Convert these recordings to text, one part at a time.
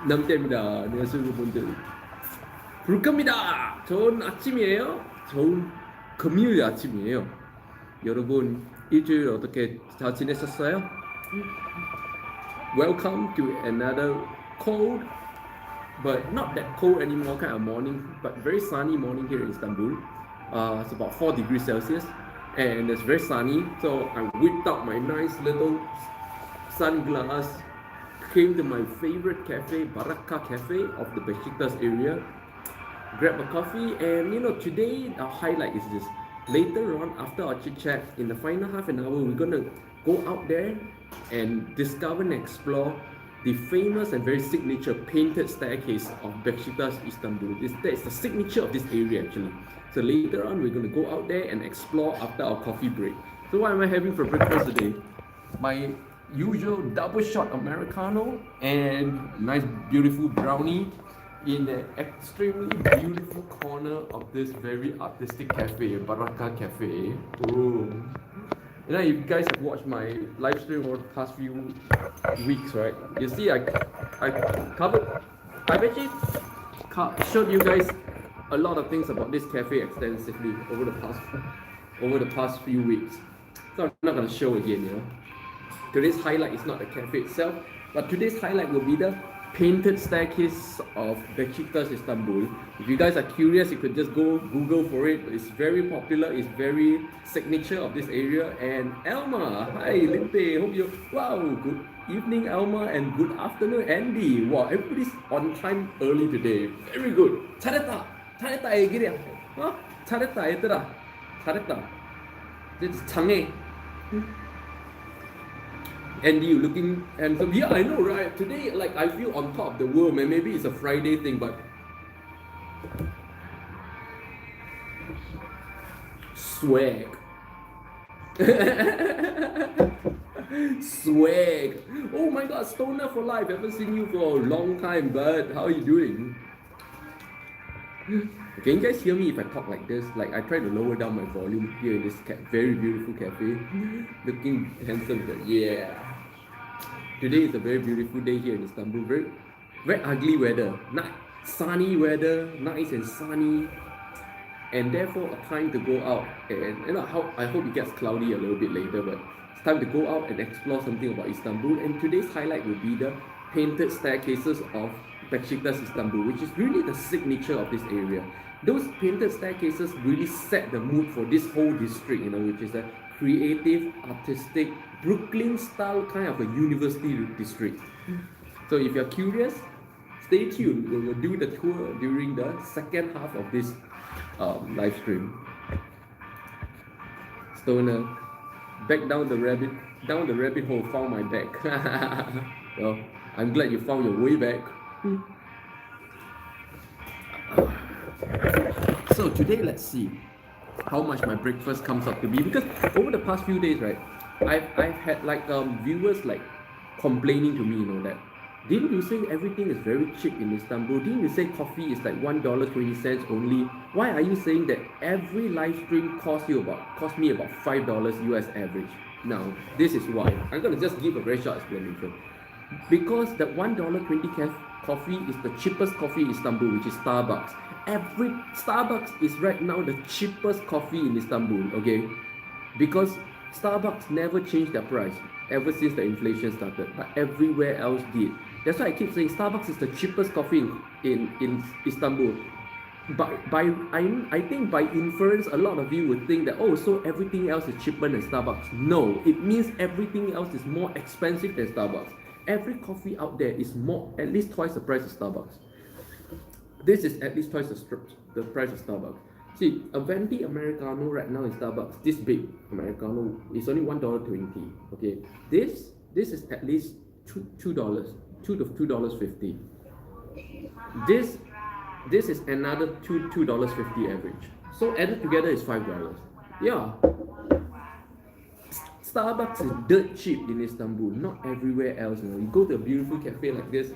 남대입니다. 안녕하세요 여러분들. 불금이다. 좋은 아침이에요. 좋은 금요일 아침이에요. 여러분 일주일 어떻게 잘 지내셨어요? Welcome to another cold, but not that cold anymore kind of morning, but very sunny morning here in Istanbul. It's about 4 degrees Celsius, and it's very sunny. So I whipped out my nice little sunglass, came to my favorite cafe, Baraka Cafe of the Besiktas area, grab a coffee, and today our highlight is this. Later on, after our chit chat, in the final half an hour, we're gonna go out there and discover and explore the famous and very signature painted staircase of Besiktas Istanbul. That is the signature of this area actually. So later on, we're gonna go out there and explore after our coffee break. So what am I having for breakfast today? My usual double shot Americano and nice beautiful brownie in the extremely beautiful corner of this very artistic cafe, Baraka Cafe. Ooh. If you guys have watched my live stream over the past few weeks, right? You see, I've actually showed you guys a lot of things about this cafe extensively over the past few weeks. So I'm not gonna show again, Today's highlight is not the cafe itself, but today's highlight will be the painted staircase of Besiktas Istanbul. If you guys are curious, you could just go Google for it. It's very popular, it's very signature of this area. And Elma, hi Limpeh, hope you, wow, good evening Elma, and good afternoon Andy. Wow, everybody's on time early today. Very good. 잘했다 얘기야. 잘했다 얘들아. 잘했다. 장애. Andy, you looking handsome. Yeah, I know, right? Today, I feel on top of the world, man. Maybe it's a Friday thing, but swag. Swag. Oh my God, Stoner for life. Haven't seen you for a long time, bud. How are you doing? Can you guys hear me if I talk like this? I try to lower down my volume here in this very beautiful cafe. Looking handsome, but yeah. Today is a very beautiful day here in Istanbul. Very, very ugly weather. Sunny weather, nice and sunny. And therefore a time to go out. And I hope it gets cloudy a little bit later, but it's time to go out and explore something about Istanbul. And today's highlight will be the painted staircases of Besiktas Istanbul, which is really the signature of this area. Those painted staircases really set the mood for this whole district, which is a creative, artistic, Brooklyn-style kind of a university district. So if you're curious, stay tuned. We will do the tour during the second half of this live stream. Stoner, back down the rabbit hole, found my bag. Well, I'm glad you found your way back. So today, let's see how much my breakfast comes up to be, because over the past few days, right, I've had viewers complaining to me, that didn't you say everything is very cheap in Istanbul? Didn't you say coffee is $1.20 only? Why are you saying that every live stream cost me about $5 US average? Now, this is why. I'm gonna just give a very short explanation. Because that $1.20 coffee is the cheapest coffee in Istanbul, which is Starbucks. Every Starbucks is right now the cheapest coffee in Istanbul, okay? Because Starbucks never changed their price ever since the inflation started, but everywhere else did. That's why I keep saying Starbucks is the cheapest coffee in Istanbul. But I think by inference, a lot of you would think that, so everything else is cheaper than Starbucks. No, it means everything else is more expensive than Starbucks. Every coffee out there is at least twice the price of Starbucks. This is at least twice the price of Starbucks. See, a venti Americano right now in Starbucks, this big Americano, is only $1.20. Okay, this is at least $2 to $2.50. This is another $2.50 average. So added together is $5. Yeah. Starbucks is dirt cheap in Istanbul, not everywhere else. You go to a beautiful cafe like this,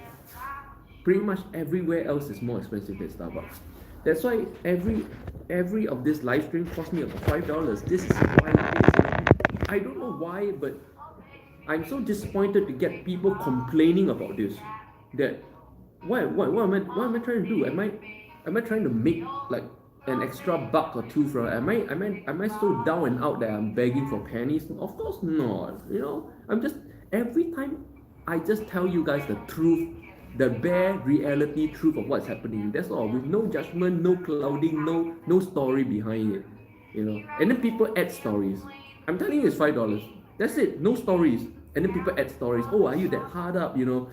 pretty much everywhere else is more expensive than Starbucks. That's why every of this live stream cost me about $5. This is why I don't know why, but I'm so disappointed to get people complaining about this. That what am I trying to do? Am I trying to make like an extra buck or two from? Am I so down and out that I'm begging for pennies? Of course not. You know, I'm just every time I just tell you guys the truth, the bare reality truth of what's happening. That's all, with no judgment, no clouding, no story behind it. You know, and then people add stories. I'm telling you, it's $5. That's it, no stories. And then people add stories. Oh, are you that hard up? You know,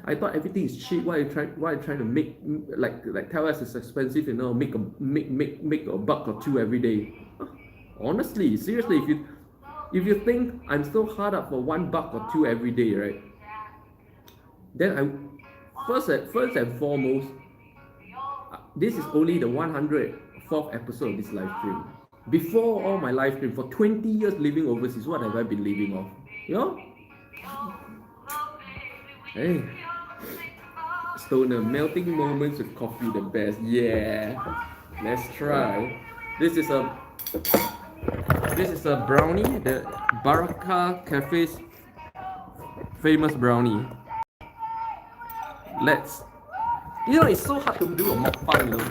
I thought everything is cheap. Why are you trying to make like tell us it's expensive? You know, make a buck or two every day. Honestly, seriously, if you think I'm so hard up for $1 or two every day, right? Then first and foremost, this is only the 104th episode of this live stream. Before all my live stream, for 20 years living overseas, what have I been living off? You know? Hey, Stoner, melting moments with coffee, the best. Yeah, let's try. This is a brownie, the Baraka Cafe's famous brownie. You know, it's so hard to do a mukbang, you know.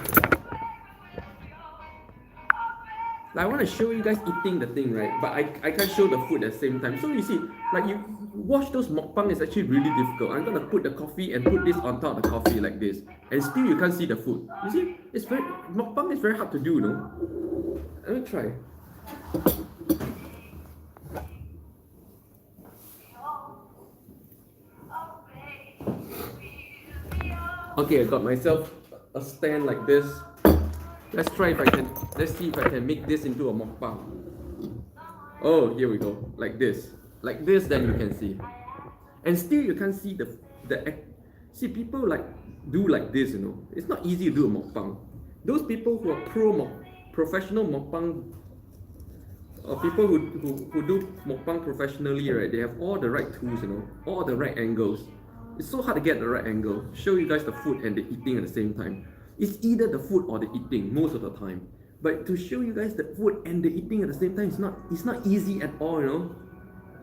Like, I want to show you guys eating the thing, right? But I can't show the food at the same time. So you see, like, you watch those mukbang is actually really difficult. I'm gonna put the coffee and put this on top of the coffee like this, and still you can't see the food. You see, mukbang is very hard to do, you know. Let me try. Okay, I got myself a stand like this. Let's see if I can make this into a mukbang. Oh, here we go. Like this, then you can see. And still you can't see see, people like do like this, you know. It's not easy to do a mukbang. Those people who are professional mukbang, or people who do mukbang professionally, right? They have all the right tools, you know, all the right angles. It's so hard to get the right angle. Show you guys the food and the eating at the same time. It's either the food or the eating most of the time. But to show you guys the food and the eating at the same time, it's not easy at all, you know.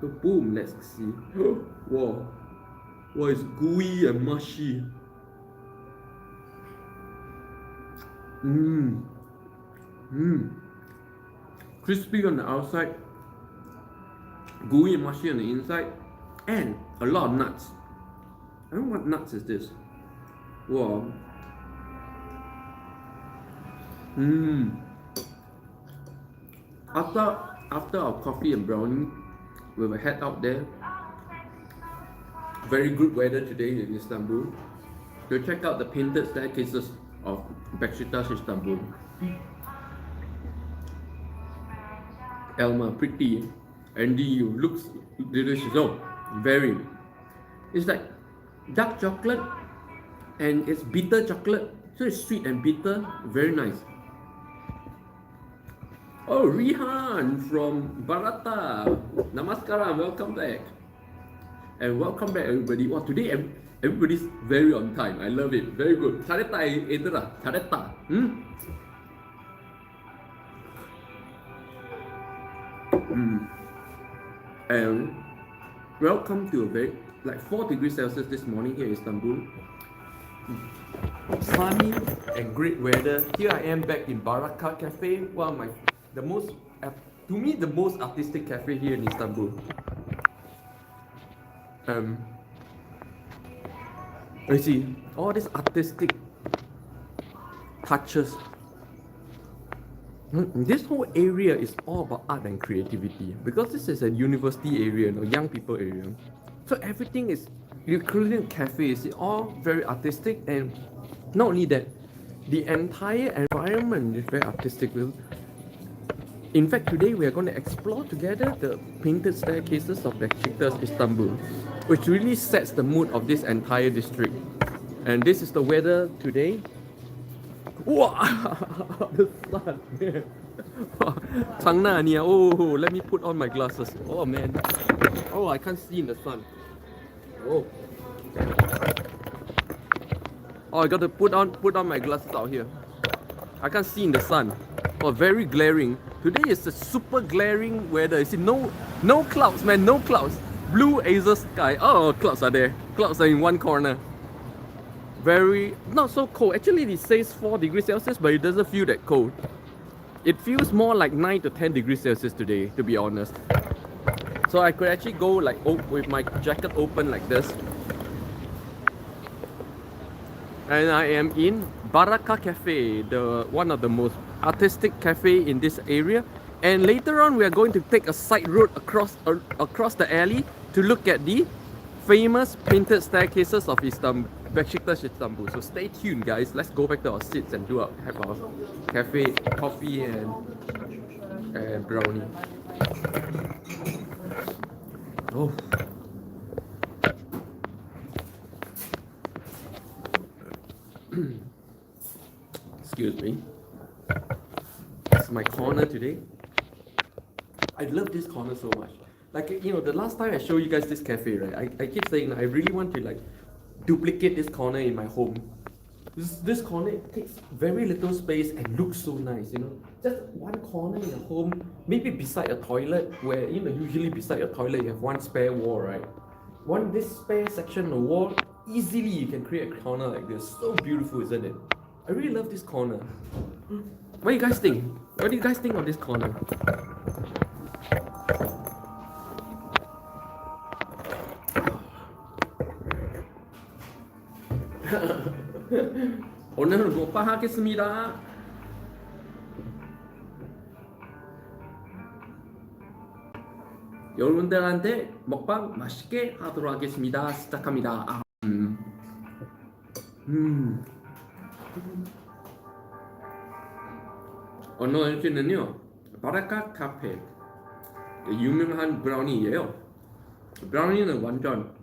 So boom, let's see. Wow, it's gooey and mushy. Crispy on the outside, gooey and mushy on the inside, and a lot of nuts. I don't know what nuts is this. Wow. After our coffee and brownie, we will head out there. Very good weather today in Istanbul. To check out the painted staircases of Besiktas Istanbul. Elma, pretty. Andy, you looks delicious. Oh, very. It's like dark chocolate and it's bitter chocolate. So it's sweet and bitter. Very nice. Oh, Rihan from Barata. Namaskaram, welcome back. And welcome back, everybody. Wow, today everybody's very on time. I love it. Very good. Chareta Edra. Chareta. And welcome to a very, 4 degrees Celsius this morning here in Istanbul. Sunny and great weather. Here I am back in Baraka Cafe. The most artistic cafe here in Istanbul. You see all these artistic touches. This whole area is all about art and creativity because this is a university area, young people area. So everything is, including cafes, it's all very artistic, and not only that, the entire environment is very artistic. In fact, today we are going to explore together the painted staircases of Besiktas Istanbul, which really sets the mood of this entire district. And this is the weather today. Wow, the sun, man. Changna niya. Oh, let me put on my glasses. Oh man. Oh, I can't see in the sun. Oh, I got to put on my glasses out here. I can't see in the sun. Oh, very glaring. Today is a super glaring weather. You see, no clouds, man, no clouds. Blue azure sky. Oh, clouds are there. Clouds are in one corner. very not so cold. Actually, it says 4 degrees Celsius, but it doesn't feel that cold. It feels more like 9 to 10 degrees Celsius today, to be honest. So I could actually go like with my jacket open like this. And I am in Baraka Cafe, the one of the most artistic cafe in this area. And later on, we are going to take a side road across the alley to look at the famous painted staircases of Istanbul, Besiktas Istanbul. So stay tuned, guys. Let's go back to our seats and have our cafe coffee and brownie. Oh. Excuse me. It's my corner today. I love this corner so much. Like, you know, the last time I showed you guys this cafe, right? I keep saying I really want to like duplicate this corner in my home. This corner takes very little space and looks so nice, you know. Just one corner in a home, maybe beside a toilet, where, you know, usually beside a toilet you have one spare wall, right? This spare section of the wall, easily you can create a corner like this. So beautiful, isn't it? I really love this corner. What do you guys think? What do you guys think of this corner? 오늘 먹방 하겠습니다. 여러분들한테 먹방 맛있게 하도록 하겠습니다. 시작합니다. 오늘 주는요 바라카 카페 유명한 브라우니예요. 브라우니는 완전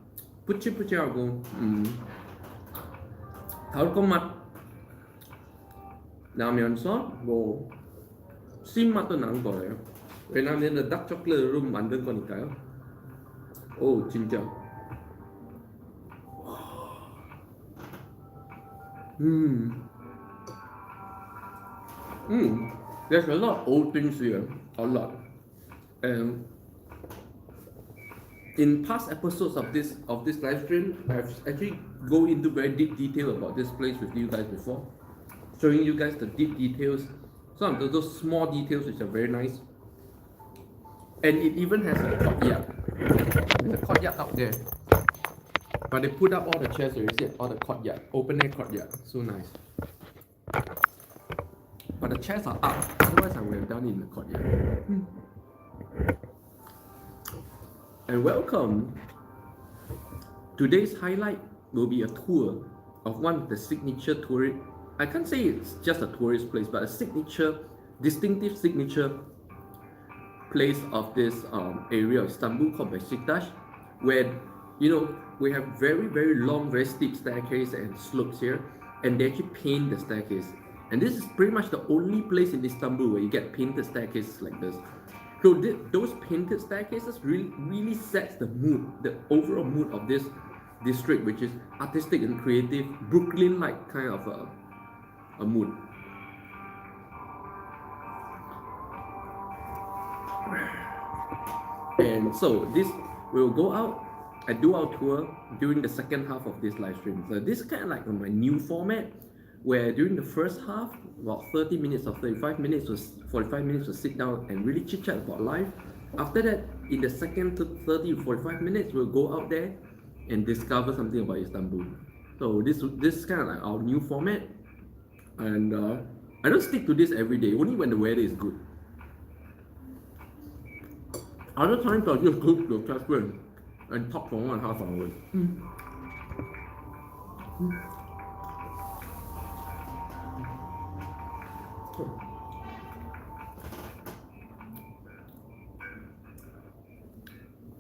푸치푸치하고 달콤 맛 나면서 뭐 신맛도 나는 거예요. 왜냐면 다크 초콜릿으로 만든 거니까요. 오 진짜. There's a lot of old things here, a lot. And in past episodes of this live stream, I've actually go into very deep detail about this place with you guys before, showing you guys the deep details, some of those small details which are very nice. And it even has a courtyard. There's a courtyard out there, but they put up all the chairs already, all the courtyard, open air courtyard, so nice. But the chairs are up, otherwise I would have done it in the courtyard. And welcome. Today's highlight will be a tour of one of the signature tourist. I can't say it's just a tourist place, but a distinctive signature place of this area of Istanbul called Besiktas, where, you know, we have very, very long, very steep staircase and slopes here, and they actually paint the staircase. And this is pretty much the only place in Istanbul where you get painted staircases like this. So those painted staircases really sets the mood, the overall mood of this district, which is artistic and creative, Brooklyn-like kind of a mood. And so this will go out and do our tour during the second half of this live stream. So this is kind of like my new format, where during the first half, about 30 minutes or 45 minutes or 45 minutes to sit down and really chit chat about life. After that, in the second 30 to 45 minutes, we'll go out there and discover something about Istanbul. So this is kind of like our new format, and I don't stick to this every day, only when the weather is good. Other times I'll just go to the cafe and talk for 1.5 hours.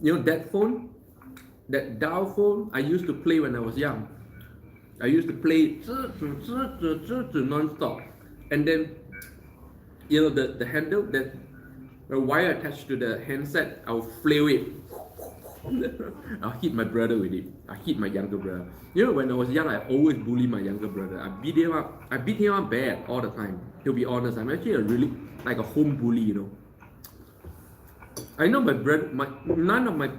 You know that phone, that dial phone I used to play when I was young. I used to play non-stop, and then, you know, the handle, the wire attached to the handset, I'll flail it. I'll hit my brother with it. I hit my younger brother. You know, when I was young, I always bully my younger brother. I beat him up bad all the time. To be honest, I'm actually like a home bully, you know. I know my brother, none of my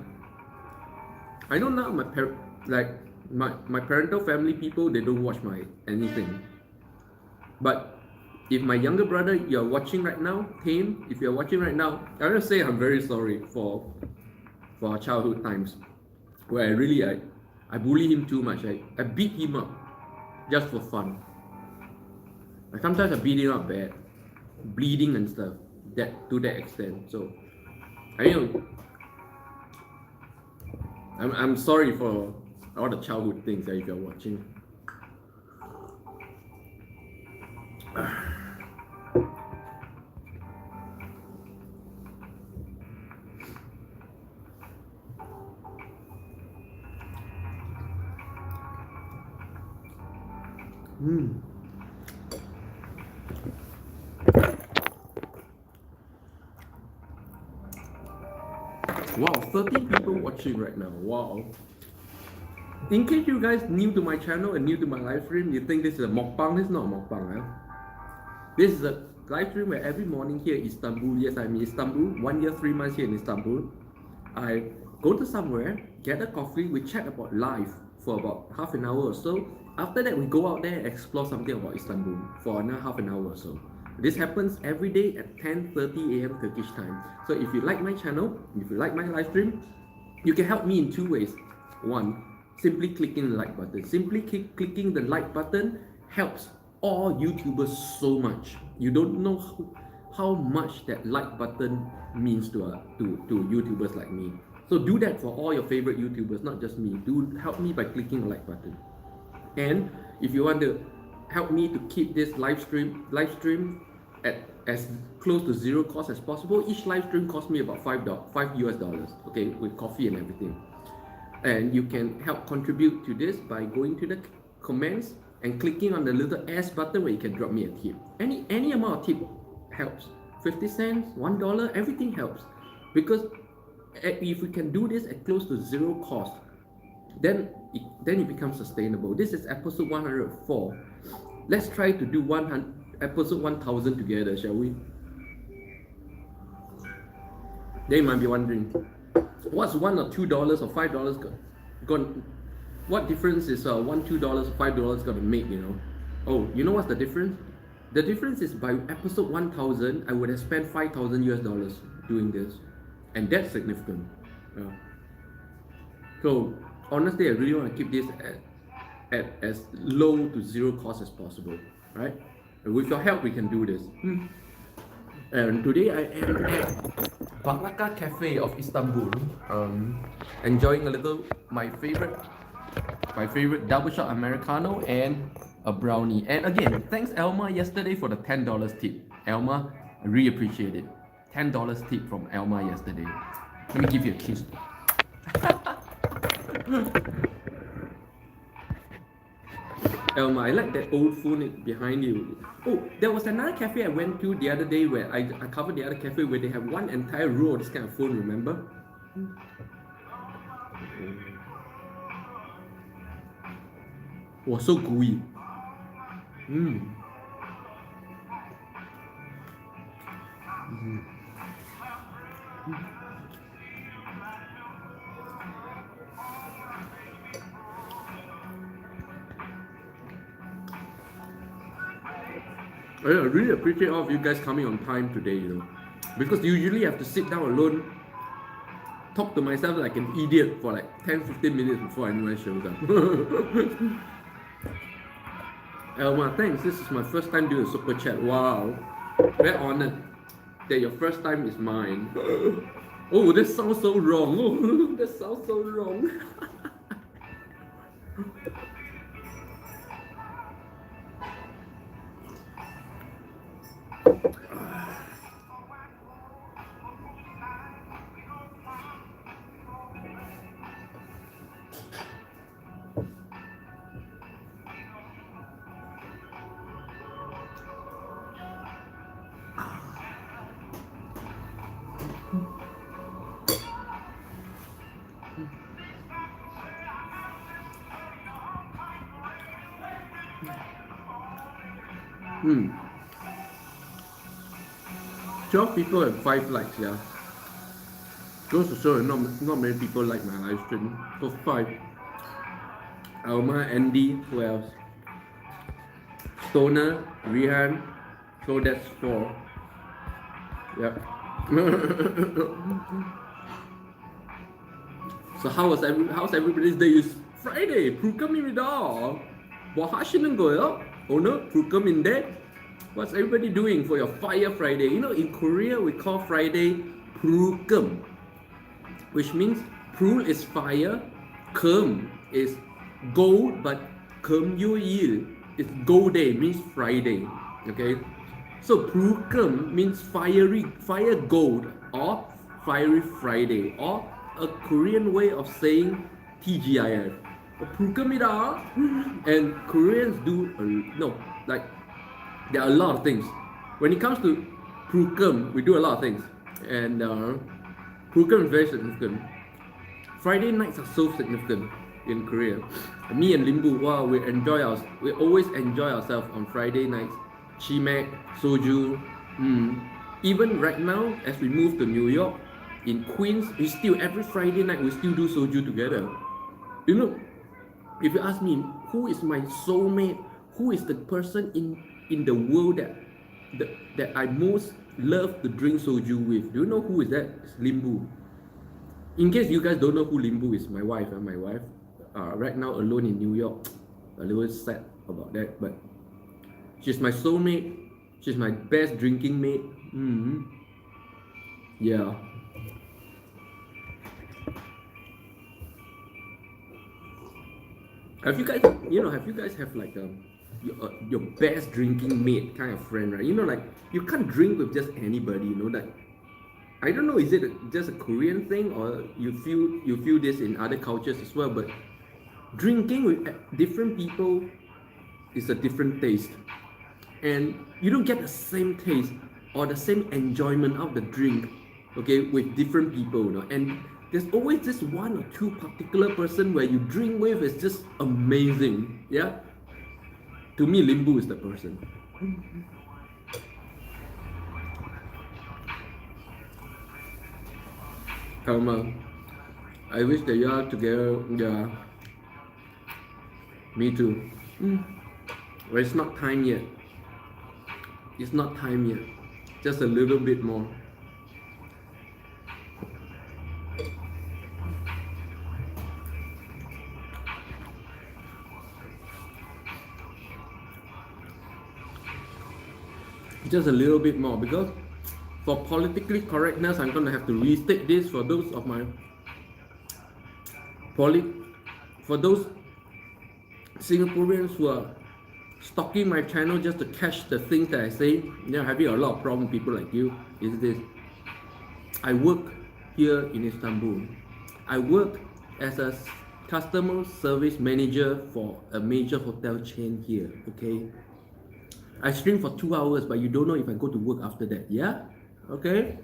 parents, like, my parental family people, they don't watch my anything. But if my younger brother, you're watching right now, Tame, if you're watching right now, I want to say I'm very sorry for our childhood times, where I bully him too much. I beat him up just for fun. Like sometimes I beat him up bad, bleeding and stuff. That to that extent. So I mean, I'm sorry for all the childhood things that if you're watching. Wow, 13 people watching right now. Wow. In case you guys new to my channel and new to my live stream, you think this is a mukbang. This is not a mukbang. This is a live stream where every morning here in Istanbul, yes, I'm in Istanbul, 1 year, 3 months here in Istanbul. I go to somewhere, get a coffee, we chat about life for about half an hour or so. After that, we go out there and explore something about Istanbul for another half an hour or so. This happens every day at 10:30 a.m. Turkish time. So if you like my channel, if you like my live stream, you can help me in 2 ways. One, simply clicking the like button. Simply clicking the like button helps all YouTubers so much. You don't know how much that like button means to YouTubers like me. So do that for all your favorite YouTubers, not just me. Do help me by clicking the like button. And if you want to help me to keep this live stream at as close to zero cost as possible, each live stream costs me about $5 US dollars, okay, with coffee and everything. And you can help contribute to this by going to the comments and clicking on the little S button where you can drop me a tip. Any amount of tip helps. 50 cents, $1, everything helps. Because if we can do this at close to zero cost, then it becomes sustainable. This is episode 104. Let's try to do episode 1000 together, shall we? They might be wondering, what's $1 or $2 or $5 what difference is $1, $2, or $5 gonna make, you know? Oh, you know what's the difference? The difference is by episode 1000, I would have spent $5,000 US dollars doing this. And that's significant. Yeah. So honestly, I really want to keep this at as low to zero cost as possible, right? And with your help, we can do this. And today I am at Baraka Cafe of Istanbul, enjoying a little my favorite double shot Americano and a brownie. And again, thanks Elma yesterday for the $10 tip. Elma, I really appreciate it. $10 tip from Elma yesterday. Let me give you a kiss. Elma, I like that old phone behind you. Oh, there was another cafe I went to the other day where I covered the other cafe where they have one entire row of this kind of phone, remember? Was so gooey. I really appreciate all of you guys coming on time today, you know, because usually I have to sit down alone, talk to myself like an idiot for like 10-15 minutes before anyone shows up. Elma, thanks. This is my first time doing a super chat. Wow, very honored that your first time is mine. Oh, that sounds so wrong. Oh, that sounds so wrong. Hmm. 12 people and 5 likes, yeah. Goes to show that not many people like my live stream. So 5. Alma, Andy, who else? Stoner, Rihan. So that's 4. Yep. So how's everybody's day? It's Friday. 불금이다. 뭐 하시는 거예요? 오늘 불금인데? What's everybody doing for your Fire Friday? You know, in Korea we call Friday 불금, which means 불 is fire, 금 is gold, but 금요일 is gold day, means Friday. Okay, so 불금 means fire gold or fiery Friday, or a Korean way of saying TGIF. 불금이다. And Koreans do there are a lot of things. When it comes to 불금, we do a lot of things, and 불금 is very significant. Friday nights are so significant in Korea. Me and Limbu, wow, we always enjoy ourselves on Friday nights. Chimek, soju. Even right now, as we move to New York, in Queens, we still every Friday night we still do soju together. You know, if you ask me who is my soulmate, who is the person in the world that I most love to drink soju with, do you know who is that? It's Limbu. In case you guys don't know who Limbu is, my wife, right now alone in New York. A little sad about that, but she's my soulmate. She's my best drinking mate. Yeah. Have you guys have like your best drinking mate kind of friend, right? You know, like you can't drink with just anybody, you know, like I don't know, is it just a Korean thing or you feel this in other cultures as well, but drinking with different people is a different taste, and you don't get the same taste or the same enjoyment of the drink, okay, with different people, you know. And there's always this one or two particular person where you drink with is just amazing. Yeah, to me Limbu is the person. I wish that you are together. Yeah, me too. But it's not time yet. It's not time yet. Just a little bit more. Just a little bit more, because for politically correctness, I'm gonna have to restate this for those of my for those Singaporeans who are stalking my channel just to catch the things that I say. They're having a lot of problem. People like you is this. I work here in Istanbul. I work as a customer service manager for a major hotel chain here. Okay. I stream for 2 hours, but you don't know if I go to work after that. Yeah? Okay?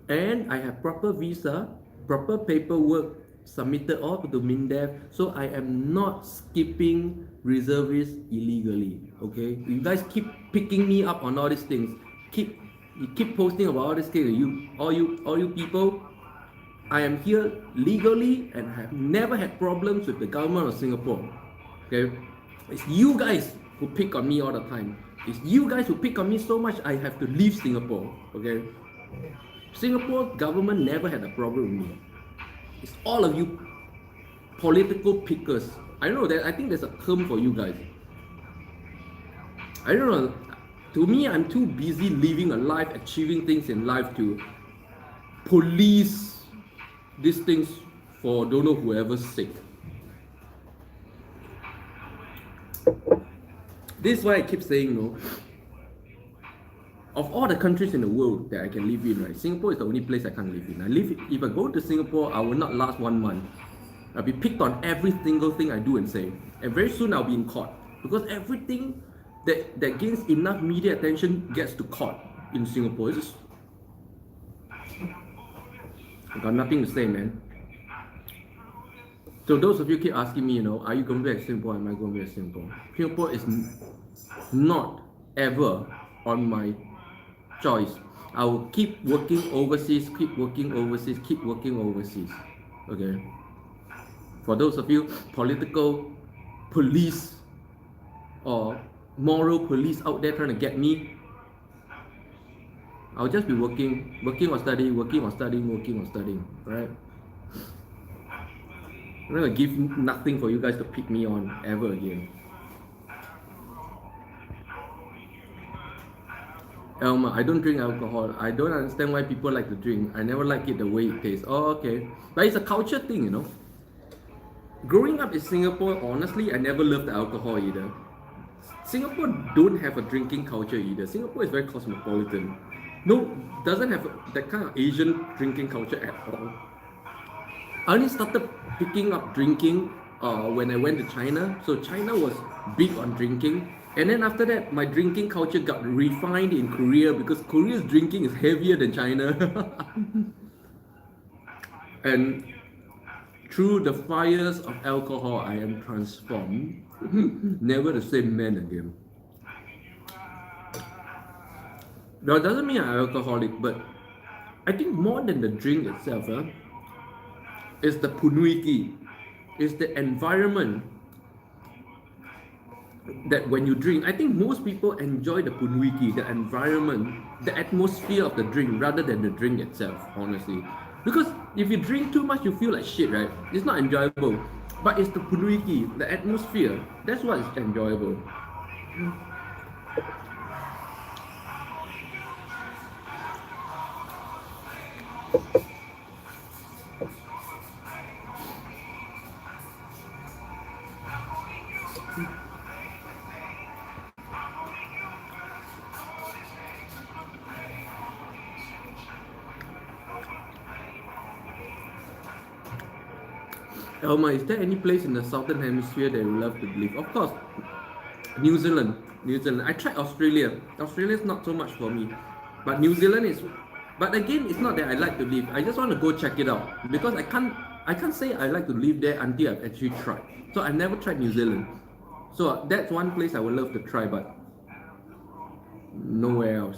And I have proper visa, proper paperwork submitted all to MINDEF, so I am not skipping reservists illegally. Okay? You guys keep picking me up on all these things. You keep posting about all these things. All you people, I am here legally and have never had problems with the government of Singapore. Okay? It's you guys who pick on me all the time. It's you guys who pick on me so much I have to leave Singapore. Okay? Singapore government never had a problem with me. It's all of you political pickers. I know that. I think there's a term for you guys. I don't know. To me, I'm too busy living a life, achieving things in life to police these things for don't know whoever's sake. This is why I keep saying, no. Of all the countries in the world that I can live in, right, Singapore is the only place I can't live in. If I go to Singapore, I will not last 1 month. I'll be picked on every single thing I do and say, and very soon I'll be in court, because everything that gains enough media attention gets to court in Singapore. It's just, I got nothing to say, man. So those of you keep asking me, you know, are you going to be at Singapore? Am I going to be at Singapore? Singapore is not ever on my choice. I will keep working overseas, keep working overseas. Okay. For those of you political police or moral police out there trying to get me, I'll just be working or studying, right? I'm not gonna give nothing for you guys to pick me on ever again. Elma, I don't drink alcohol. I don't understand why people like to drink. I never like it the way it tastes. Oh, okay. But it's a culture thing, you know. Growing up in Singapore, honestly, I never loved alcohol either. Singapore don't have a drinking culture either. Singapore is very cosmopolitan. No, doesn't have that kind of Asian drinking culture at all. I only started picking up drinking when I went to China. So China was big on drinking. And then after that, my drinking culture got refined in Korea because Korea's drinking is heavier than China. And through the fires of alcohol, I am transformed. Never the same man again. That doesn't mean I'm alcoholic, but I think more than the drink itself, is the punuiki, is the environment that when you drink. I think most people enjoy the punuiki, the environment, the atmosphere of the drink rather than the drink itself, honestly. Because if you drink too much, you feel like shit, right? It's not enjoyable. But it's the punuiki, the atmosphere, that's what is enjoyable. Elma, is there any place in the southern hemisphere that you love to live? Of course, New Zealand. I tried Australia. Australia's not so much for me, but New Zealand is. But again, it's not that I like to live. I just want to go check it out because I can't say I like to live there until I've actually tried. So I've never tried New Zealand. So that's one place I would love to try, but nowhere else.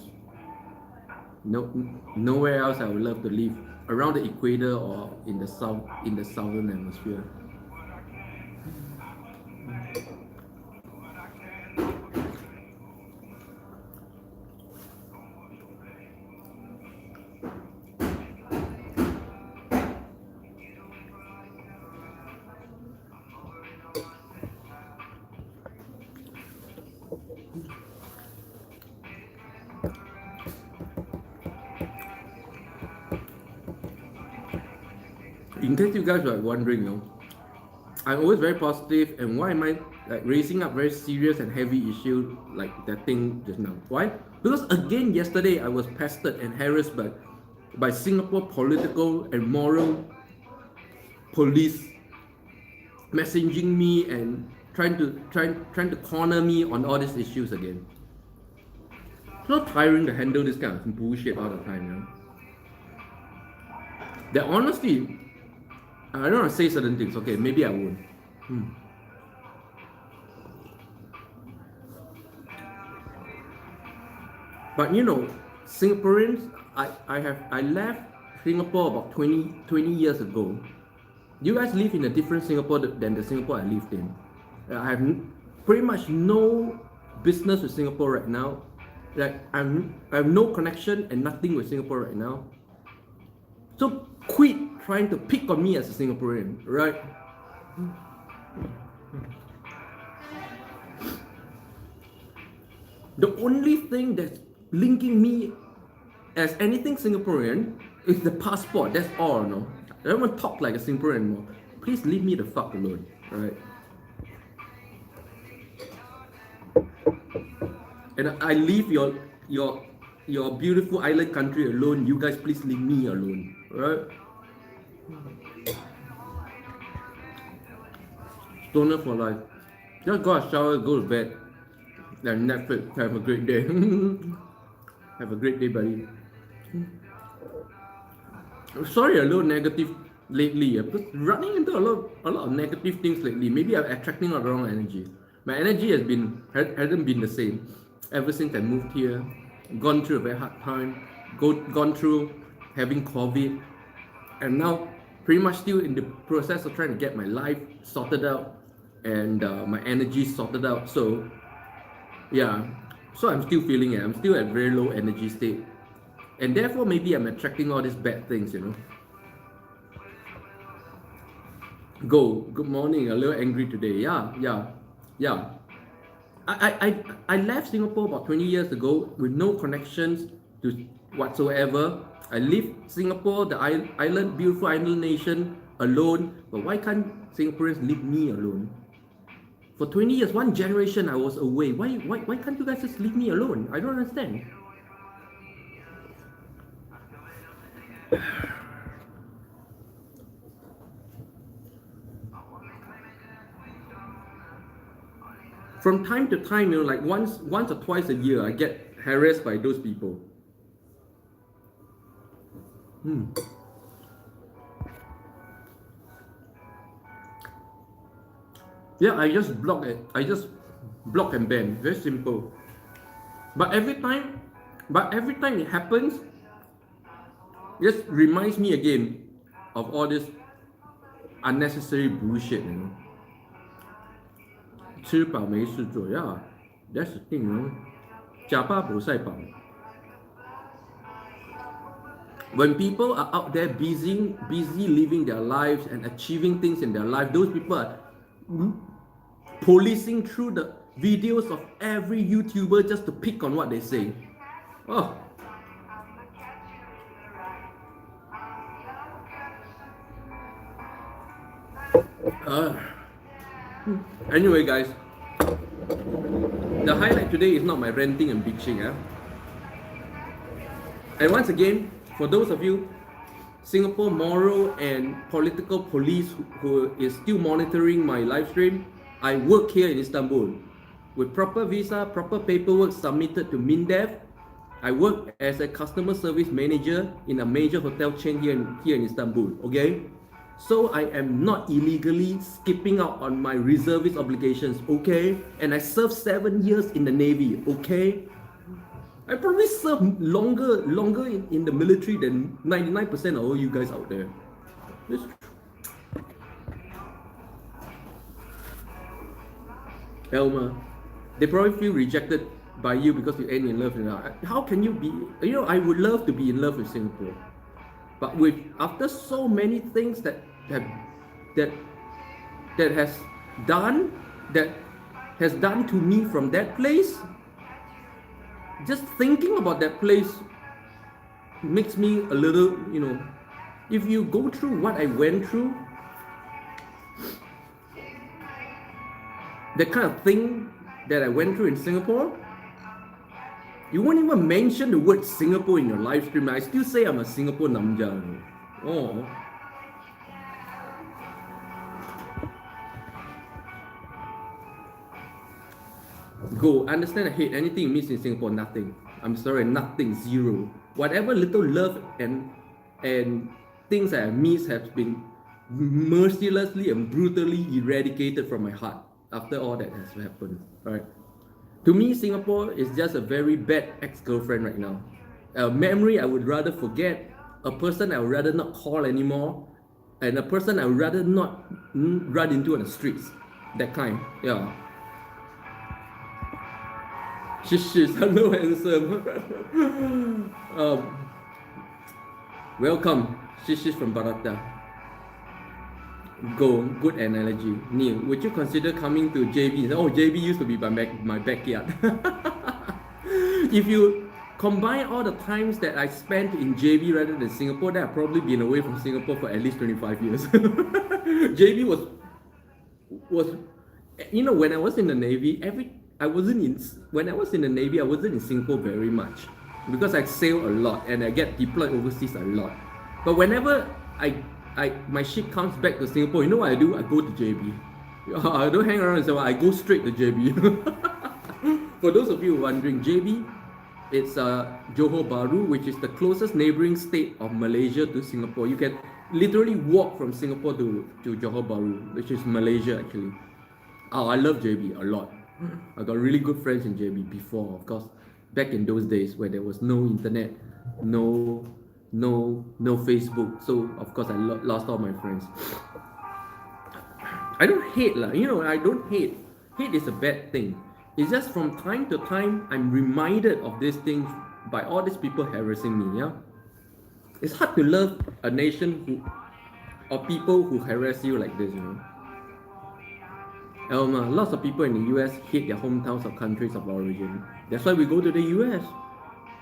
Nowhere else I would love to live around the equator or in the southern hemisphere. In case you guys are wondering, I'm always very positive, and why am I like raising up very serious and heavy issue like that thing just now? Why? Because again, yesterday I was pestered and harassed by Singapore political and moral police messaging me and trying to corner me on all these issues again. It's not tiring to handle this kind of bullshit all the time, That honestly, I don't want to say certain things. Okay, maybe I won't. But Singaporeans, I left Singapore about 20 years ago. You guys live in a different Singapore than the Singapore I lived in. I have pretty much no business with Singapore right now. Like I have no connection and nothing with Singapore right now. So quit trying to pick on me as a Singaporean, right? The only thing that's linking me as anything Singaporean is the passport. That's all, no? I don't want to talk like a Singaporean anymore. Please leave me the fuck alone, right? And I leave your beautiful island country alone. You guys please leave me alone, right? Stoner for life. Just go a shower, go to bed, and Netflix. Have a great day. Have a great day, buddy. Sorry, a little negative lately. Because running into a lot of negative things lately. Maybe I'm attracting a wrong energy. My energy hasn't been the same ever since I moved here. Gone through a very hard time. Gone through having COVID, and now pretty much still in the process of trying to get my life sorted out. and my energy sorted out. So yeah, so I'm still feeling it. I'm still at very low energy state, and therefore maybe I'm attracting all these bad things, you know. Good morning. A little angry today. Yeah. I left Singapore about 20 years ago with no connections to whatsoever. I leave Singapore, the island, beautiful island nation, alone. But why can't Singaporeans leave me alone? For 20 years, one generation I was away. Why can't you guys just leave me alone? I don't understand. From time to time, you know, like once or twice a year, I get harassed by those people. Yeah, I just block it. I just block and ban. Very simple. But every time it happens, just reminds me again of all this unnecessary bullshit, you know. 吃饱没事做, yeah, that's the thing, you know. 假巴不晒饱. When people are out there busy living their lives and achieving things in their life, those people are policing through the videos of every YouTuber just to pick on what they say. Oh. Anyway, guys, the highlight today is not my ranting and bitching. And once again, for those of you, Singapore moral and political police who is still monitoring my live stream, I work here in Istanbul. With proper visa, proper paperwork submitted to MINDEF, I work as a customer service manager in a major hotel chain here in Istanbul, okay? So I am not illegally skipping out on my reservist obligations, okay? And I served 7 years in the Navy, okay? I probably served longer in the military than 99% of all you guys out there. That's true. Elmer, they probably feel rejected by you because you ain't in love. How can you be? You know, I would love to be in love with Singapore, but after so many things that has done to me from that place, just thinking about that place makes me a little, you know, if you go through what I went through, the kind of thing that I went through in Singapore, you won't even mention the word Singapore in your live stream. I still say I'm a Singapore namja. Oh. Go, understand, I hate anything you miss in Singapore, nothing. I'm sorry, nothing, zero. Whatever little love and things I miss have been mercilessly and brutally eradicated from my heart after all that has happened. Alright. To me, Singapore is just a very bad ex-girlfriend right now. A memory I would rather forget, a person I would rather not call anymore, and a person I would rather not run into on the streets. That kind, yeah. Shish, hello handsome. Welcome, Shish from Barata. Go, good analogy. Neil, would you consider coming to JB? Oh, JB used to be my backyard. If you combine all the times that I spent in JB rather than Singapore, then I've probably been away from Singapore for at least 25 years. JB was, you know, when I was in the Navy, when I was in the Navy, I wasn't in Singapore very much because I sail a lot and I get deployed overseas a lot. But whenever my ship comes back to Singapore, you know what I do? I go to JB. I don't hang around in Singapore, I go straight to JB. For those of you wondering, JB, it's Johor Bahru, which is the closest neighboring state of Malaysia to Singapore. You can literally walk from Singapore to Johor Bahru, which is Malaysia actually. Oh, I love JB a lot. I got really good friends in JB before, of course, back in those days where there was no internet, no Facebook, so of course I lost all my friends. I don't hate lah. I don't hate. Hate is a bad thing. It's just from time to time I'm reminded of these things by all these people harassing me. Yeah, it's hard to love a nation or people who harass you like this. Lots of people in the US hate their hometowns or countries of origin. That's why we go to the US.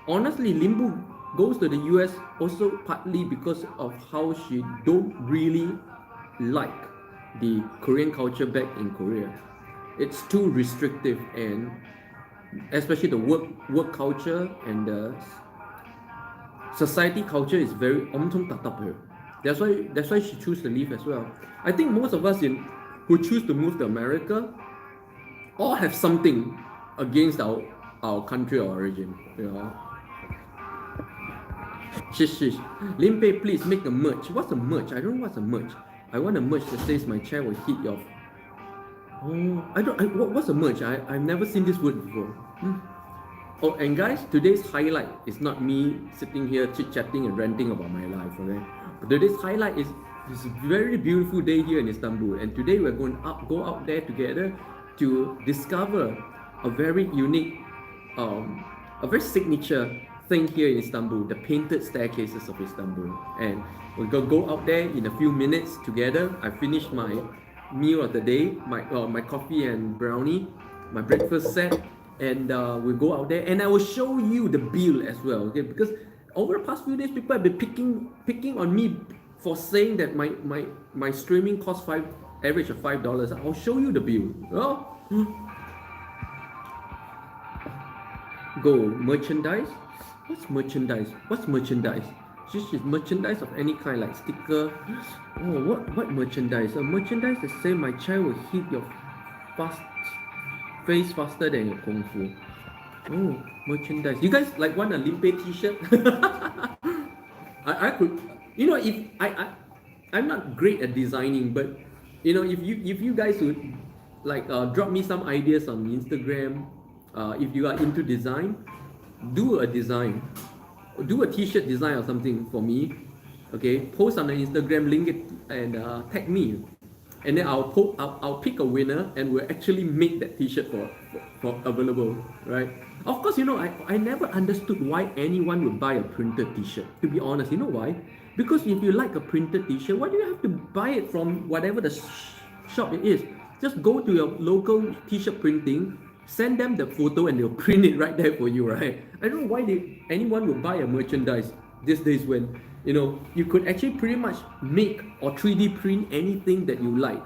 Honestly, Limbu goes to the US also partly because of how she don't really like the Korean culture back in Korea. It's too restrictive, and especially the work culture and the society culture is very 엄청 답답해요. That's why she chose to leave as well. I think most of us who choose to move to America all have something against our country of origin. Shish. Limpeh, please make a merch. What's a merch? I don't know what's a merch. I want a merch that says my chair will hit your. Oh, what's a merch? I've never seen this word before. Oh, and guys, today's highlight is not me sitting here chit-chatting and ranting about my life, okay? But today's highlight is this very beautiful day here in Istanbul, and today we're going to go out there together to discover a very unique, a very signature thing here in Istanbul, the painted staircases of Istanbul. And we're going to go out there in a few minutes together. I finished my meal of the day, my coffee and brownie, my breakfast set, and we'll go out there and I will show you the bill as well, okay? Because over the past few days, people have been picking on me for saying that my streaming costs average of $5. I'll show you the bill. Go merchandise. What's merchandise? What's merchandise? This is merchandise of any kind, like sticker. Oh, what merchandise? Merchandise that say my chair will hit your face faster than your kung fu. Oh, merchandise. You guys like want a Limpeh t-shirt? I could, if I'm not great at designing, but if you guys would like drop me some ideas on Instagram, if you are into design, do a design, do a t-shirt design or something for me, okay? Post on the Instagram, link it, and tag me, and then I'll pick a winner, and we'll actually make that t-shirt for available, right? Of course, I never understood why anyone would buy a printed t-shirt. To be honest, you know why? Because if you like a printed t-shirt, why do you have to buy it from whatever the shop it is? Just go to your local t-shirt printing, send them the photo, and they'll print it right there for you, right? I don't know why anyone would buy a merchandise these days when you could actually pretty much make or 3D print anything that you like.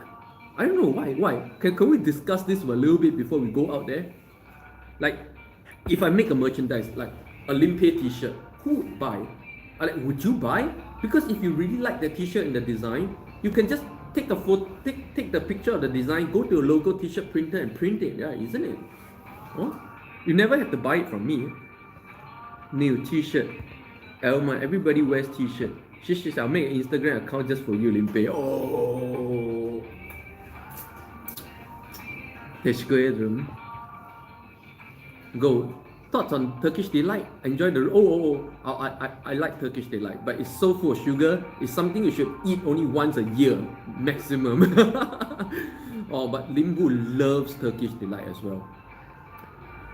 I don't know why. Can we discuss this for a little bit before we go out there? Like, if I make a merchandise like a Limpeh t-shirt, who would buy? Would you buy? Because if you really like the t-shirt and the design, you can just take a photo, take the picture of the design, go to a local t-shirt printer and print it, yeah, isn't it? Oh, you never have to buy it from me. New t-shirt. Elma, everybody wears t-shirt. Shish, I'll make an Instagram account just for you, Limpeh. Oh, teşekkür. Go. Thoughts on Turkish delight? Enjoy the I like Turkish delight, but it's so full of sugar. It's something you should eat only once a year maximum. But Limbu loves Turkish delight as well.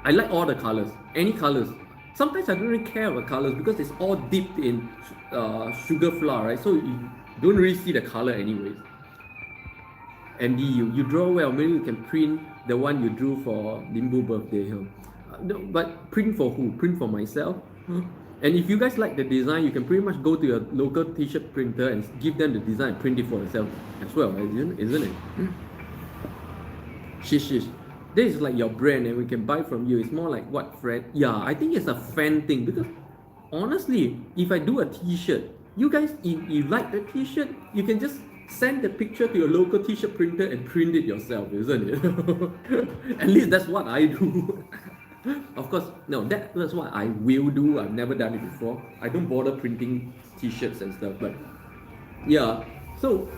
I like all the colors, any colors. Sometimes I don't really care about colors because it's all dipped in sugar flour, right? So you don't really see the color anyways. Andy, you draw well. Maybe you can print the one you drew for Limbu birthday. No, but print for who? Print for myself. And if you guys like the design, you can pretty much go to your local t-shirt printer and give them the design and print it for yourself as well, isn't it? Shish. This is like your brand and we can buy from you. It's more like what, Fred? Yeah, I think it's a fan thing because honestly, if I do a t-shirt, you guys, if you like the t-shirt, you can just send the picture to your local t-shirt printer and print it yourself, isn't it? At least that's what I do. Of course, no, that's what I will do. I've never done it before. I don't bother printing t-shirts and stuff, but yeah. So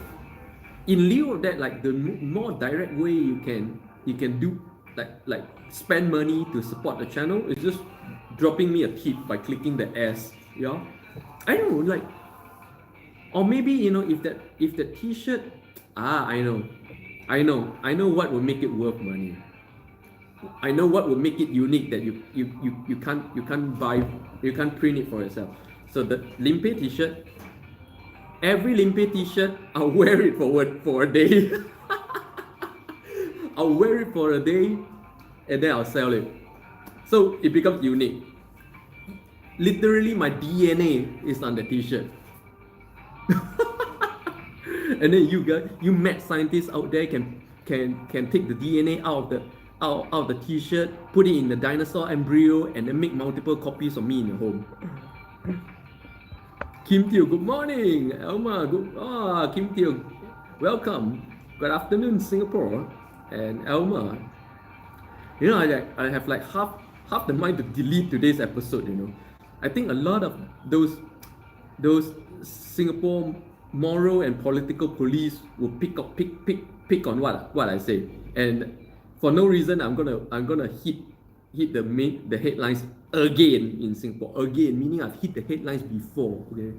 in lieu of that, like the more direct way you can do like spend money to support the channel is just dropping me a tip by clicking the S. Yeah, I don't know, like, or maybe if the t-shirt, I know, I know what will make it worth money. I know what will make it unique that you can't buy, you can't print it for yourself. So the Limpeh t-shirt, every Limpeh t-shirt, I'll wear it for a day. I'll wear it for a day and then I'll sell it. So it becomes unique. Literally my DNA is on the t-shirt. And then you mad scientists out there can take the DNA out of the t-shirt, put it in the dinosaur embryo, and then make multiple copies of me in your home. Kim Teo, good morning. Elma, Kim Teo, welcome. Good afternoon, Singapore. And Elma, you know, I have like half the mind to delete today's episode. You know, I think a lot of those Singapore moral and political police will pick on what I say, and for no reason I'm gonna hit the headlines again in Singapore, again, meaning I've hit the headlines before. Okay.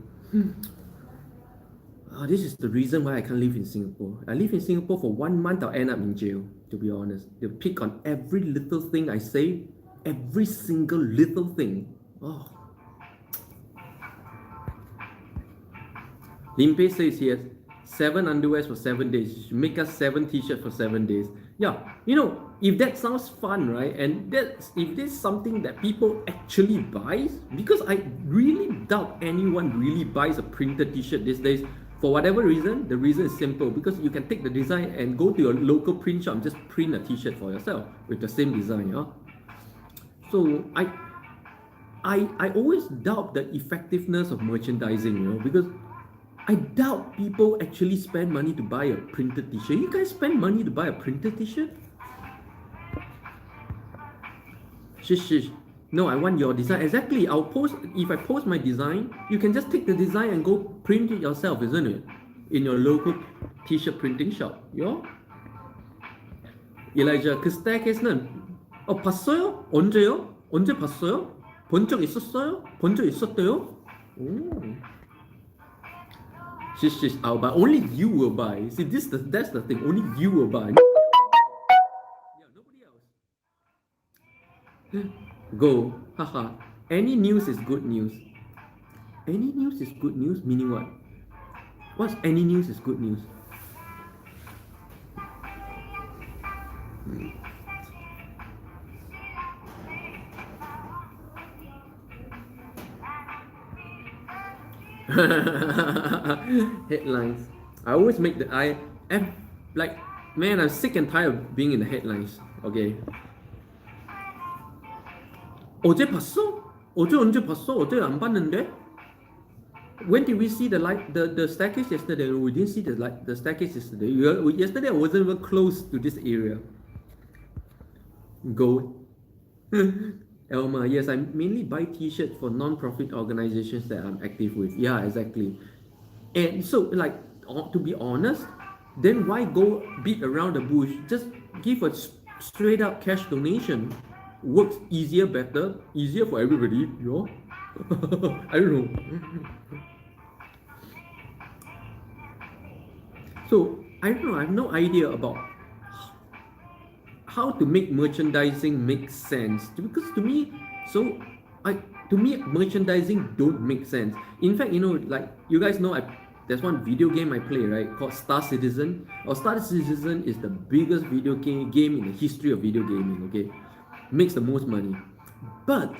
This is the reason why I can't live in Singapore. I live in Singapore for 1 month, I'll end up in jail, to be honest. They'll pick on every little thing I say, every single little thing. Oh. Limpeh says here, 7 underwears for 7 days. You should make us 7 t-shirts for 7 days. Yeah, you know, if that sounds fun, right? And if there's something that people actually buy, because I really doubt anyone really buys a printed t-shirt these days. For whatever reason, the reason is simple, because you can take the design and go to your local print shop and just print a t-shirt for yourself with the same design. Yeah? So I always doubt the effectiveness of merchandising, you know, because I doubt people actually spend money to buy a printed t-shirt. You guys spend money to buy a printed t-shirt? Shish. No, I want your design. Exactly. If I post my design, you can just take the design and go print it yourself, isn't it? In your local t-shirt printing shop. Yeah? Elijah, 그 staircase는 봤어요? 언제요? 언제 봤어요? 본 적 있었어요? 본 적 있었대요? 오. Shish, I'll buy. Only you will buy. See, that's the thing. Only you will buy. Yeah, nobody else. Go. Haha. Any news is good news. Any news is good news? Meaning what? What's any news is good news? Headlines. I always make like, man, I'm sick and tired of being in the headlines. Okay. 어제 봤어? 어제 언제 봤어? 어제 안 봤는데? When did we see the staircase yesterday? We didn't see the staircase yesterday. Yesterday I wasn't even close to this area. Go. Elma, yes, I mainly buy t-shirts for non-profit organizations that I'm active with. Yeah, exactly. And so, like, to be honest, then why go beat around the bush? Just give a straight up cash donation. Works easier, better, easier for everybody. You know? I don't know. So, I don't know, I have no idea about how to make merchandising make sense, because to me merchandising don't make sense. In fact, you know, like you guys know, there's one video game I play, right, called Star Citizen. Star Citizen is the biggest video game in the history of video gaming. Okay, makes the most money, but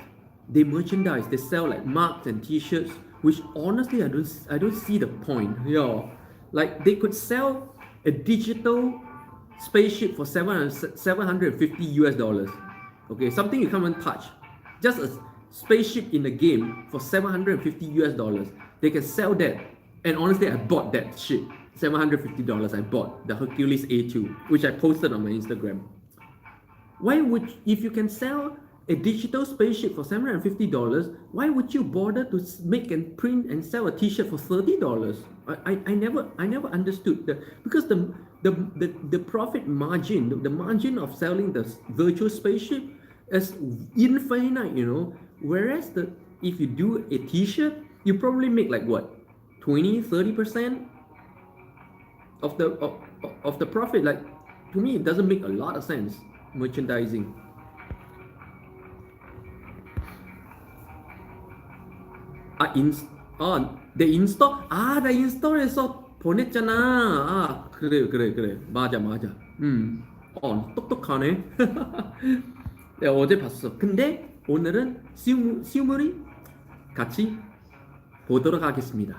they merchandise, they sell like mugs and t-shirts, which honestly I don't see the point. Yeah, like they could sell a digital spaceship for $750 US. Okay, something you can't even touch. Just a spaceship in the game for $750 US. They can sell that. And honestly, I bought that shit. $750 I bought the Hercules A2, which I posted on my Instagram. Why would, if you can sell a digital spaceship for $750, why would you bother to make and print and sell a t-shirt for $30? I never understood that, because the profit margin, the margin of selling the virtual spaceship is infinite, you know. Whereas if you do a t-shirt, you probably make like what, 20-30% of the profit. Like to me, it doesn't make a lot of sense. Merchandising. They install. 나 인스톨해서 보냈잖아. 그래. 맞아. 똑똑하네. 내가 어제 봤어. 근데 오늘은 시우물이 같이 보도록 하겠습니다.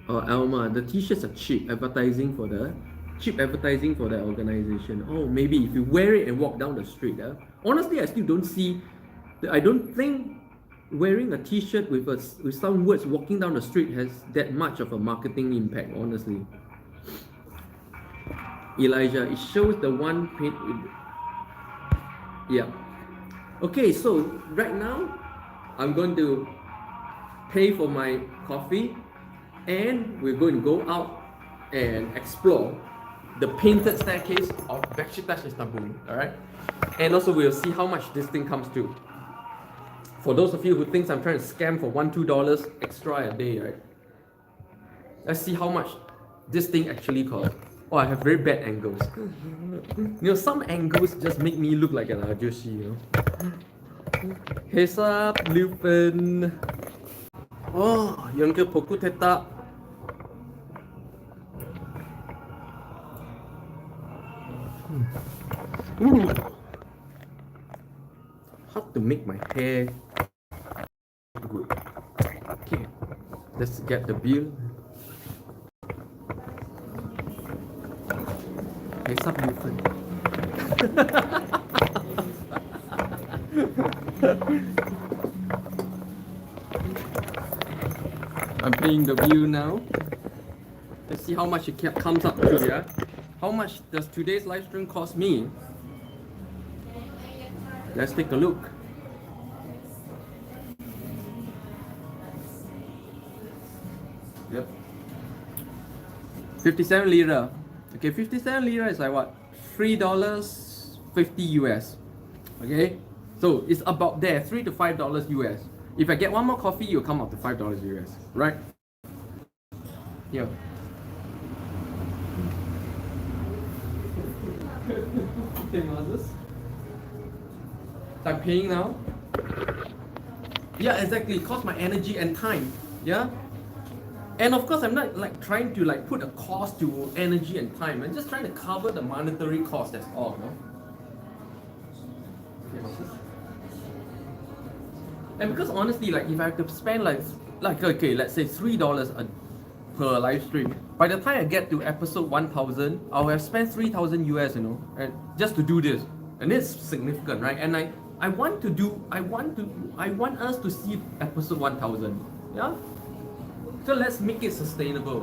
Alma, the t-shirts are cheap advertising for the organization. Oh, maybe if you wear it and walk down the street. Honestly, I still don't see. I don't think wearing a t-shirt with some words walking down the street has that much of a marketing impact. Honestly, Elijah, it shows the one paint. Yeah. Okay, so right now I'm going to pay for my coffee, and we're going to go out and explore the painted staircase of Besiktas Istanbul. All right, and also we'll see how much this thing comes to. For those of you who think I'm trying to scam for $1-2 extra a day, right? Let's see how much this thing actually costs. Oh, I have very bad angles. Some angles just make me look like an ajushi, Heads up, Limpeh. Oh, 연결 복구됐다. How to make my hair good. Okay, let's get the bill. Heads up, Limpeh. I'm paying the bill now. Let's see how much it comes up to, yeah? How much does today's live stream cost me? Let's take a look. Yep. 57 lira. Okay, 57 lira is like what? $3.50 US. Okay? So it's about there, $3 to $5 US. If I get one more coffee, you'll come up to $5 US, right? Yeah. Okay, Moses. I'm paying now. Yeah, exactly. It costs my energy and time. Yeah. And of course, I'm not like trying to like put a cost to energy and time. I'm just trying to cover the monetary cost. That's all, no? Okay, Moses. And because honestly, like if I have to spend like okay, let's say $3 per live stream, by the time I get to episode 1000, I'll have spent 3,000 US, and just to do this, and it's significant, right? And I want us to see episode 1000, yeah. So let's make it sustainable,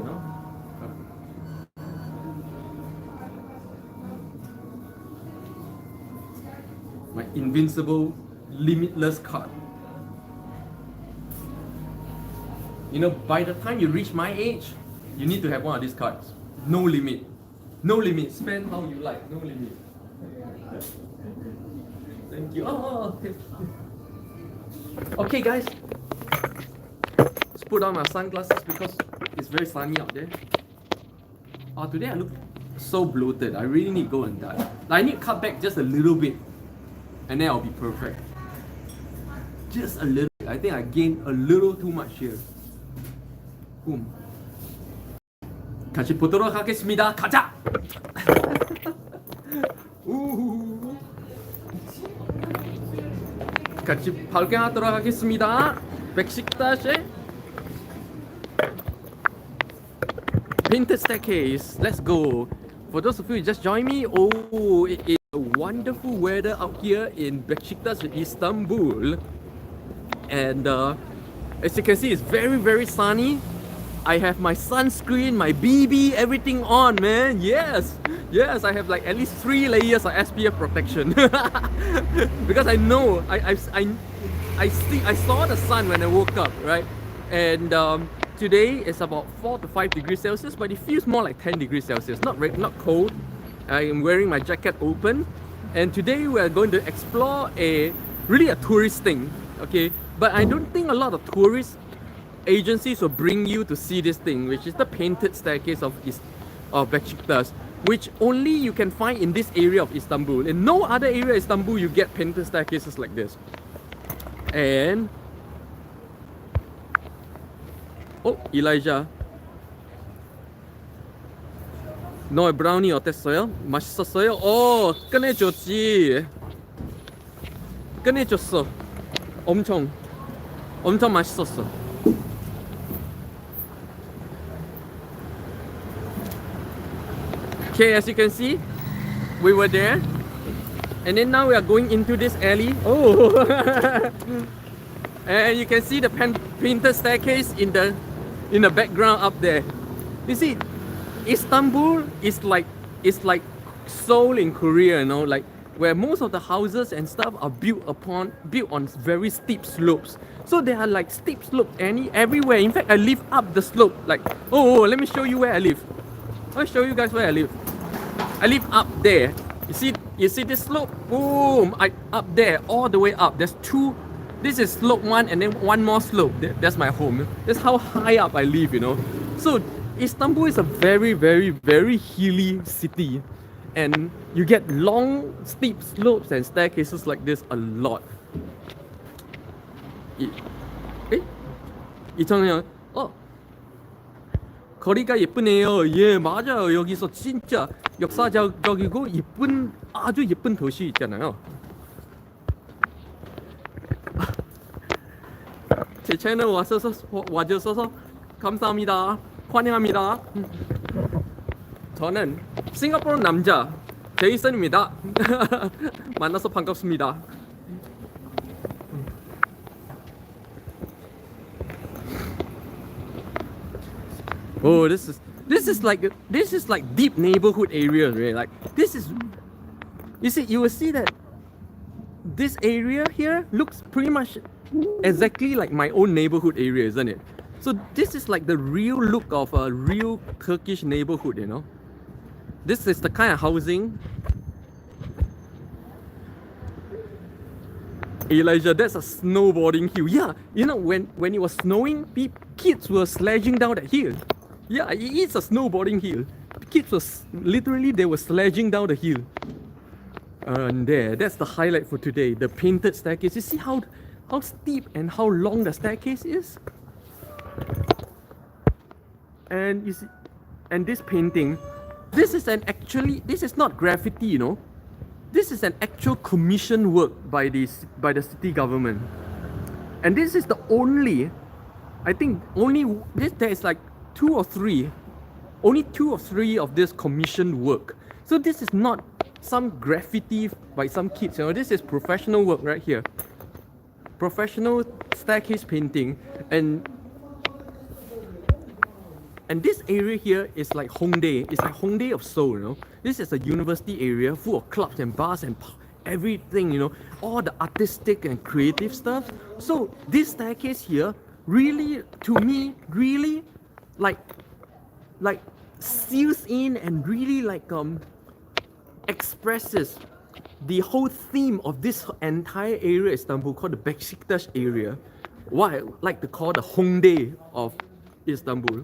My invincible, limitless card. By the time you reach my age, you need to have one of these cards. No limit. No limit. Spend how you like. No limit. Thank you. Oh, okay. Okay, guys. Let's put on my sunglasses because it's very sunny out there. Today I look so bloated. I really need to go and diet. I need to cut back just a little bit, and then I'll be perfect. Just a little. I think I gained a little too much here. Boom. 같이 보도록 하겠습니다. 가자. 같이 발견하도록 하겠습니다. Besiktas painted staircase. Let's go. For those of you who just joined me, it is a wonderful weather out here in Besiktas Istanbul, and as you can see, it's very, very sunny. I have my sunscreen, my BB, everything on, man. Yes, I have like at least 3 layers of SPF protection because I know I saw the sun when I woke up, right? And today it's about 4 to 5 degrees Celsius, but it feels more like 10 degrees Celsius. Not cold. I am wearing my jacket open, and today we are going to explore a tourist thing, okay? But I don't think a lot of tourists agencies will bring you to see this thing, which is the painted staircase of Besiktas, which only you can find in this area of Istanbul. In no other area of Istanbul you get painted staircases like this. And oh, Elijah. 너의 브라우니 어땠어요? 맛있었어요? 끝내줬지. 끝내줬어. 엄청 맛있었어. Okay, as you can see, we were there, and then now we are going into this alley. Oh, and you can see the painted staircase in the background up there. You see, Istanbul is like Seoul in Korea, you know, like where most of the houses and stuff are built on very steep slopes. So there are like steep slopes everywhere. In fact, I live up the slope. Like, let me show you where I live. I'll show you guys where I live. I live up there. You see this slope? Boom! Up there, all the way up. There's two. This is slope one, and then one more slope. That's my home. That's how high up I live, you know. So Istanbul is a very, very, very hilly city, and you get long, steep slopes and staircases like this a lot. 이창현, 거리가 예쁘네요. 예, 맞아요. 여기서 진짜 역사적이고 아주 예쁜 도시 있잖아요. 제 채널 와주셔서 감사합니다. 환영합니다. 저는 싱가포르 남자 제이슨입니다. 만나서 반갑습니다. Oh, this is like deep neighborhood area, right? Like this is, you will see that this area here looks pretty much exactly like my own neighborhood area, isn't it? So this is like the real look of a real Turkish neighborhood, you know. This is the kind of housing. Elijah, that's a snowboarding hill. Yeah, you know, when it was snowing, kids were sledging down that hill. Yeah, it's a snowboarding hill. Kids they were sledging down the hill. And that's the highlight for today. The painted staircase. You see how steep and how long the staircase is? And you see, and this painting, this is not graffiti, you know. This is an actual commission work by the city government. And this is the only, there is like only two or three of this commissioned work. So this is not some graffiti by some kids, you know. This is professional work right here. Professional staircase painting, and this area here is like Hongdae. It's like Hongdae of Seoul, you know. This is a university area full of clubs and bars and everything, you know, all the artistic and creative stuff. So this staircase here really, to me, really like seals in and really like expresses the whole theme of this entire area of Istanbul called the Besiktas area. What I like to call the Hongdae of Istanbul.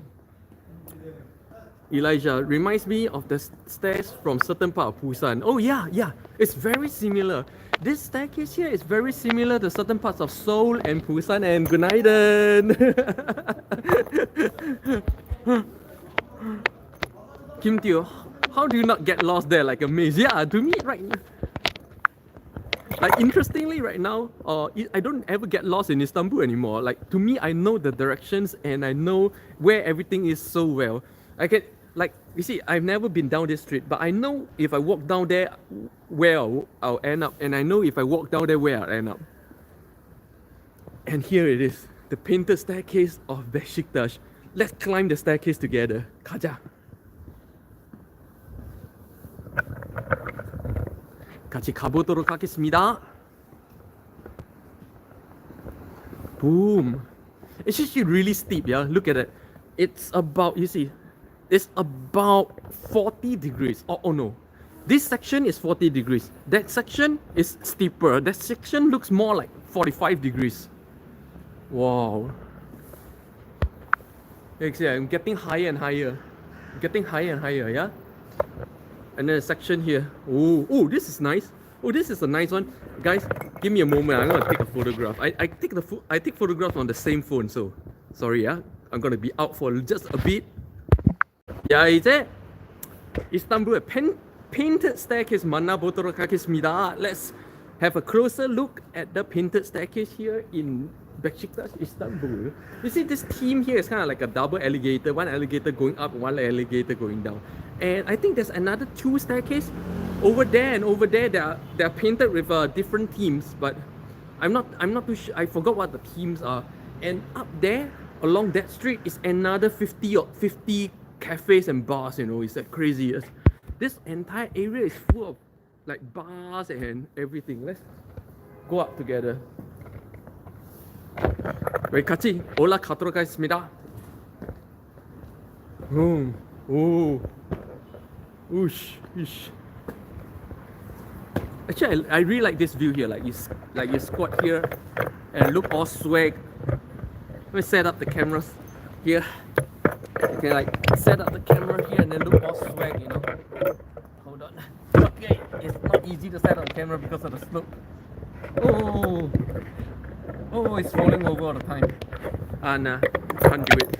Elijah reminds me of the stairs from certain part of Busan. Oh yeah, it's very similar. This staircase here is very similar to certain parts of Seoul and Busan. And good night, Kim Teo, how do you not get lost there like a maze? Yeah, to me right now, like interestingly right now, I don't ever get lost in Istanbul anymore. Like to me, I know the directions and I know where everything is so well. I can, like, you see, I've never been down this street, but I know if I walk down there where I'll end up, and I know if I walk down there where I'll end up. And here it is, the painted staircase of Besiktas. Let's climb the staircase together. 가자. 같이 가보도록 하겠습니다. Boom. It's actually really steep, yeah? Look at it. It's about, you see, it's about 40 degrees. Oh no. This section is 40 degrees. That section is steeper. That section looks more like 45 degrees. Wow. You see, I'm getting higher and higher. Getting higher and higher, yeah? And then a section here. Oh, this is nice. Oh, this is a nice one. Guys, give me a moment. I'm gonna take a photograph. I take photographs on the same phone, so sorry, yeah. I'm gonna be out for just a bit. 야, 이제 이스탄불의 painted staircase 만나보도록 하겠습니다. Let's have a closer look at the painted staircase here in Besiktas Istanbul. You see, this theme here is kind of like a double alligator, one alligator going up, one alligator going down. And I think there's another two staircase over there and over there. They're painted with different themes, but I'm not too sure. I forgot what the themes are. And up there, along that street, is another 50 cafes and bars. You know, it's like crazy. This entire area is full of like bars and everything. Let's go up together. 우리 같이 올라가도록 하겠습니다. Oosh. Actually, I really like this view here. Like you squat here and look all swag. Let me set up the cameras here. Okay, like set up the camera here and then look all swag, you know. Hold on. Okay, it's not easy to set up the camera because of the slope. Oh, it's falling over all the time. Nah, can't do it.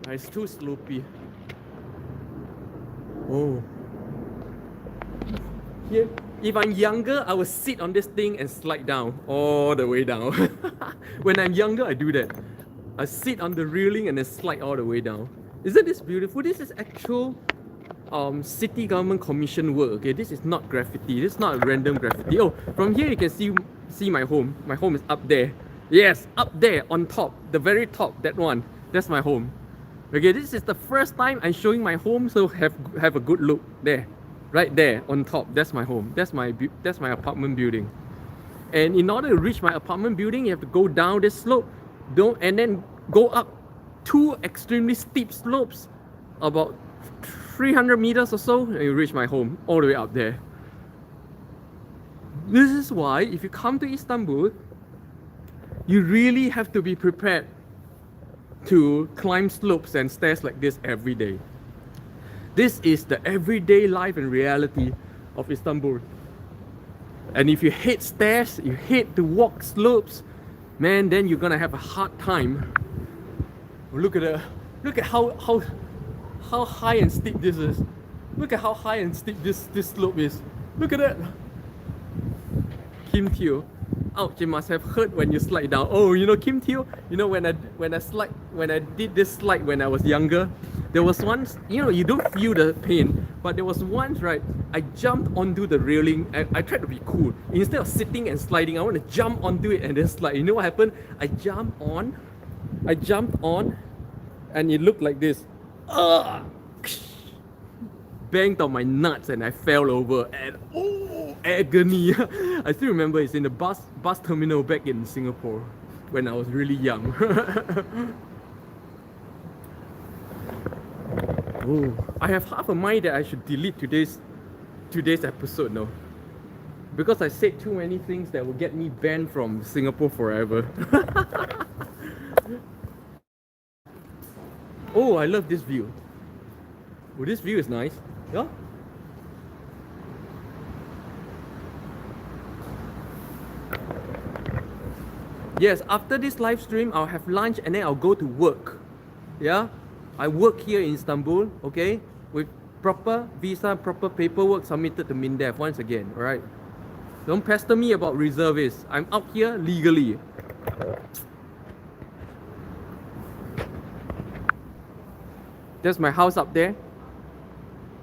It's too slopey. Oh. Here, if I'm younger, I would sit on this thing and slide down all the way down. When I'm younger, I do that. I sit on the railing and then slide all the way down. Isn't this beautiful? This is actual city government commission work. Okay, this is not graffiti. This is not random graffiti. Oh, from here you can see my home. My home is up there. Yes, up there on top, the very top, that one. That's my home. Okay, this is the first time I'm showing my home, so have a good look there, right there on top. That's my home. That's my apartment building. And in order to reach my apartment building, you have to go down this slope, and then go up two extremely steep slopes, about 300 meters or so, and you reach my home all the way up there. This is why if you come to Istanbul, you really have to be prepared to climb slopes and stairs like this every day. This is the everyday life and reality of Istanbul. And if you hate stairs, you hate to walk slopes, man, then you're gonna have a hard time. Look at how high and steep this is. Look at how high and steep this slope is. Look at that. Kim Teo. Ouch, you must have hurt when you slide down. Oh, you know Kim Teo? You know when I did this slide when I was younger, there was once, you know, you don't feel the pain, but there was once, right, I jumped onto the railing. I tried to be cool. Instead of sitting and sliding, I want to jump onto it and then slide. You know what happened? I jumped on, and it looked like this. Banged on my nuts and I fell over, and oh, agony. I still remember it's in the bus terminal back in Singapore when I was really young. Oh, I have half a mind that I should delete today's episode, no, because I said too many things that will get me banned from Singapore forever. Oh, I love this view. Oh, this view is nice. Yeah. Yes, after this live stream, I'll have lunch and then I'll go to work. Yeah, I work here in Istanbul, okay, with proper visa, proper paperwork submitted to MINDEF once again. All right. Don't pester me about reservists. I'm out here legally. There's my house up there.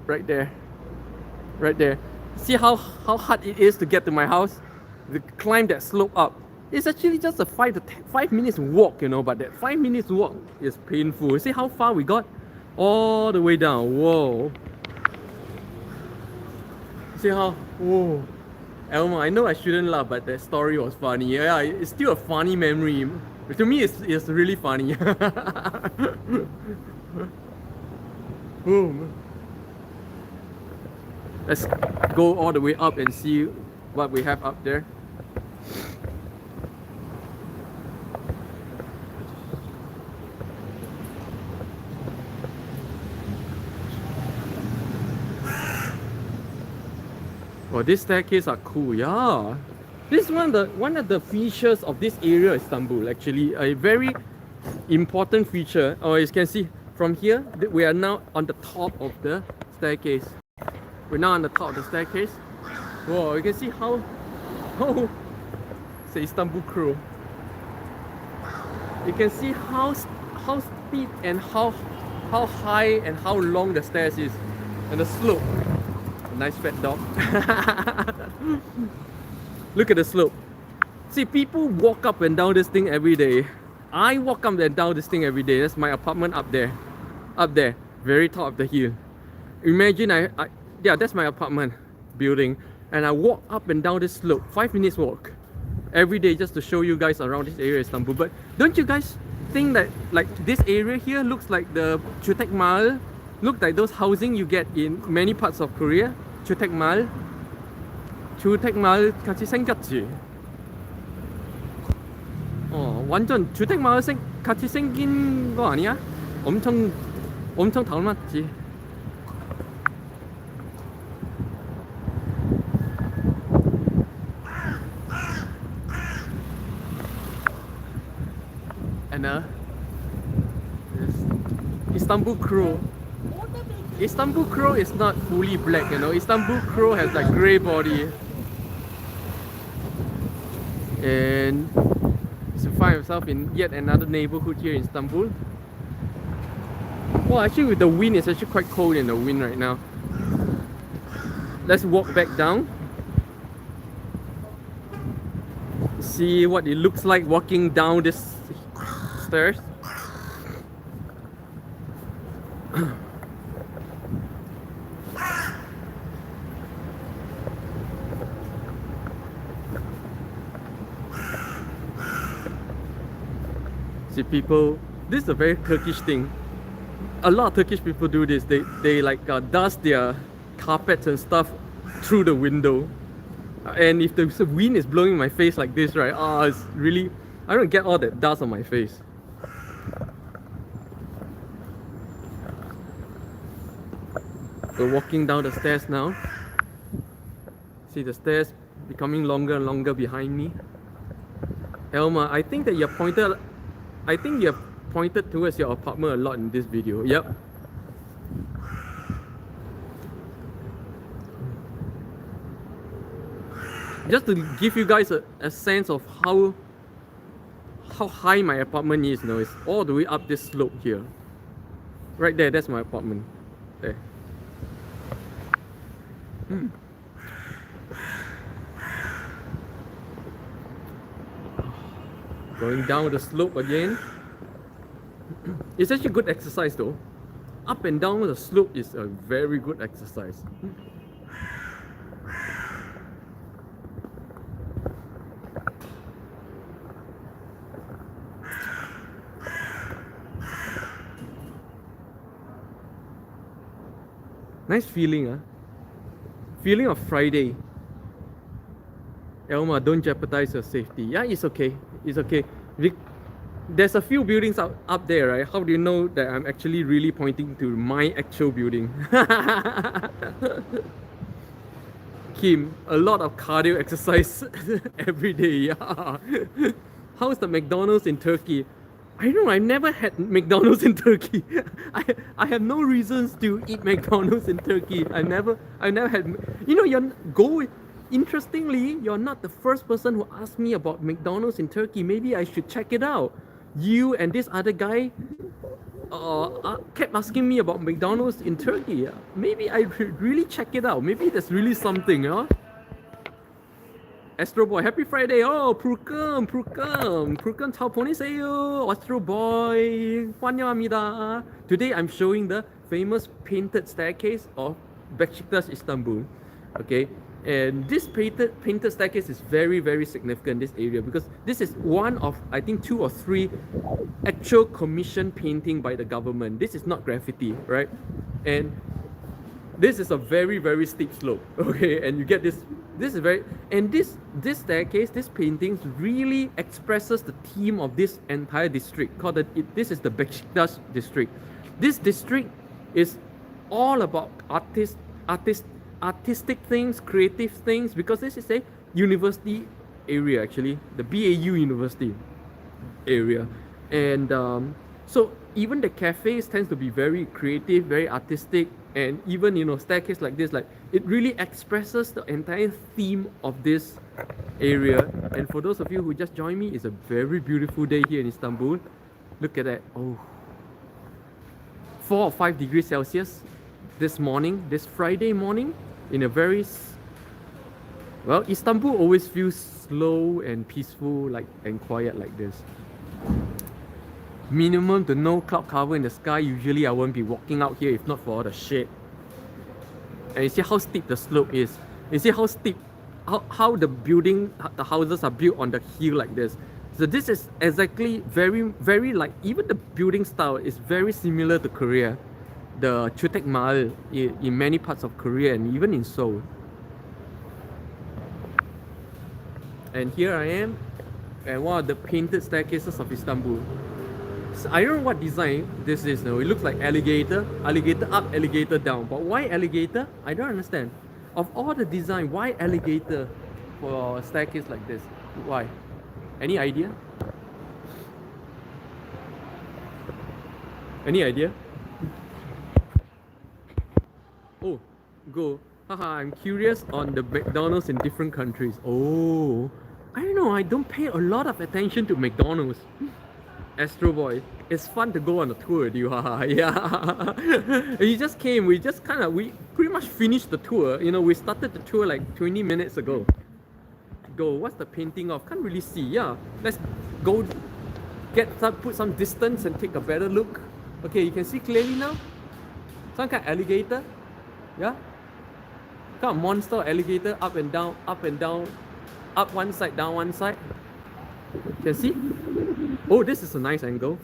Right there. See how hard it is to get to my house? To climb that slope up. It's actually just a 5 minutes walk, you know, but that 5 minutes walk is painful. See how far we got? All the way down. Whoa. See how? Whoa. Elma, I know I shouldn't laugh, but that story was funny. Yeah, it's still a funny memory. To me, it's really funny. Boom. Let's go all the way up and see what we have up there. Oh, this staircase are cool, yeah. This is one of the features of this area, Istanbul. Actually, a very important feature. Oh, as you can see from here, we are now on the top of the staircase. We're now on the top of the staircase. Whoa, you can see how it's the Istanbul crew. You can see how steep and how high and how long the stairs is, and the slope. A nice fat dog. Look at the slope. See, people walk up and down this thing every day. I walk up and down this thing every day. That's my apartment up there, very top of the hill. Imagine yeah, that's my apartment building, and I walk up and down this slope, 5 minutes walk every day, just to show you guys around this area, Istanbul. But don't you guys think that like this area here looks like the Chutek Mall? Look like those housing you get in many parts of Korea. Chutek Mall 같이 생겼지? 완전 주택 마을 같이 생긴 거 아니야? 엄청 닮았지. And Istanbul crow. Istanbul crow is not fully black, you know. Istanbul crow has like grey body. And to find himself in yet another neighborhood here in Istanbul. Well, actually with the wind, it's actually quite cold in the wind right now. Let's walk back down. See what it looks like walking down this stairs. See, people, this is a very Turkish thing. A lot of Turkish people do this. They like dust their carpets and stuff through the window. And if the wind is blowing in my face like this, right? It's really, I don't get all that dust on my face. We're walking down the stairs now. See the stairs becoming longer and longer behind me. Elma, I think that you have pointed towards your apartment a lot in this video. Yep. Just to give you guys a sense of how high my apartment is now, it's all the way up this slope here. Right there, that's my apartment. There. Going down the slope again. It's actually good exercise though. Up and down the slope is a very good exercise. Nice feeling, huh? Feeling of Friday. Elma, don't jeopardize your safety. Yeah, it's okay. It's okay. There's a few buildings up there, right? How do you know that I'm actually really pointing to my actual building? Kim, a lot of cardio exercise every day. Yeah. How's the McDonald's in Turkey? I don't know, I've never had McDonald's in Turkey. I have no reasons to eat McDonald's in Turkey. I never had, interestingly, you're not the first person who asked me about McDonald's in Turkey. Maybe I should check it out. You and this other guy kept asking me about McDonald's in Turkey. Maybe I should really check it out. Maybe there's really something, huh? Astro Boy, happy Friday! Oh, 불금 잘 보내세요, Astro Boy. 환영합니다. Today I'm showing the famous painted staircase of Besiktas Istanbul. Okay, and this painted staircase is very, very significant in this area because this is one of, I think, 2 or 3 actual commission painting by the government. This is not graffiti, right? And this is a very, very steep slope. Okay, and you get this. This is very, and this staircase, this paintings really expresses the theme of this entire district. This is the Besiktas district. This district is all about artistic things, creative things, because this is a university area actually, the BAU University area, and so even the cafes tends to be very creative, very artistic, and even staircase like this, like it really expresses the entire theme of this area. And for those of you who just joined me, it's a very beautiful day here in Istanbul. Look at that. Oh, 4 or 5 degrees Celsius this morning, this Friday morning, in a very well, Istanbul always feels slow and peaceful, like, and quiet like this. Minimum to no cloud cover in the sky. Usually I won't be walking out here if not for all the shade. And you see how steep the slope is. You see how steep, how the houses are built on the hill like this. So this is exactly very like, even the building style is very similar to Korea. The Chutek Maal in many parts of Korea and even in Seoul. And here I am at one of the painted staircases of Istanbul. So I don't know what design this is now. It looks like alligator up, alligator down. But why alligator? I don't understand. Of all the design, why alligator for a staircase like this? Why? Any idea? Any idea? Oh, go. Haha, I'm curious on the McDonald's in different countries. Oh, I don't know. I don't pay a lot of attention to McDonald's. Astro Boy, it's fun to go on a tour with you, haha. Yeah. You just came, we pretty much finished the tour. We started the tour like 20 minutes ago. Go, what's the painting of? Can't really see. Yeah, let's go put some distance and take a better look. Okay, you can see clearly now. Some kind of alligator. Yeah. Kind of monster alligator, up and down, up one side, down one side. You can see? Oh, this is a nice angle.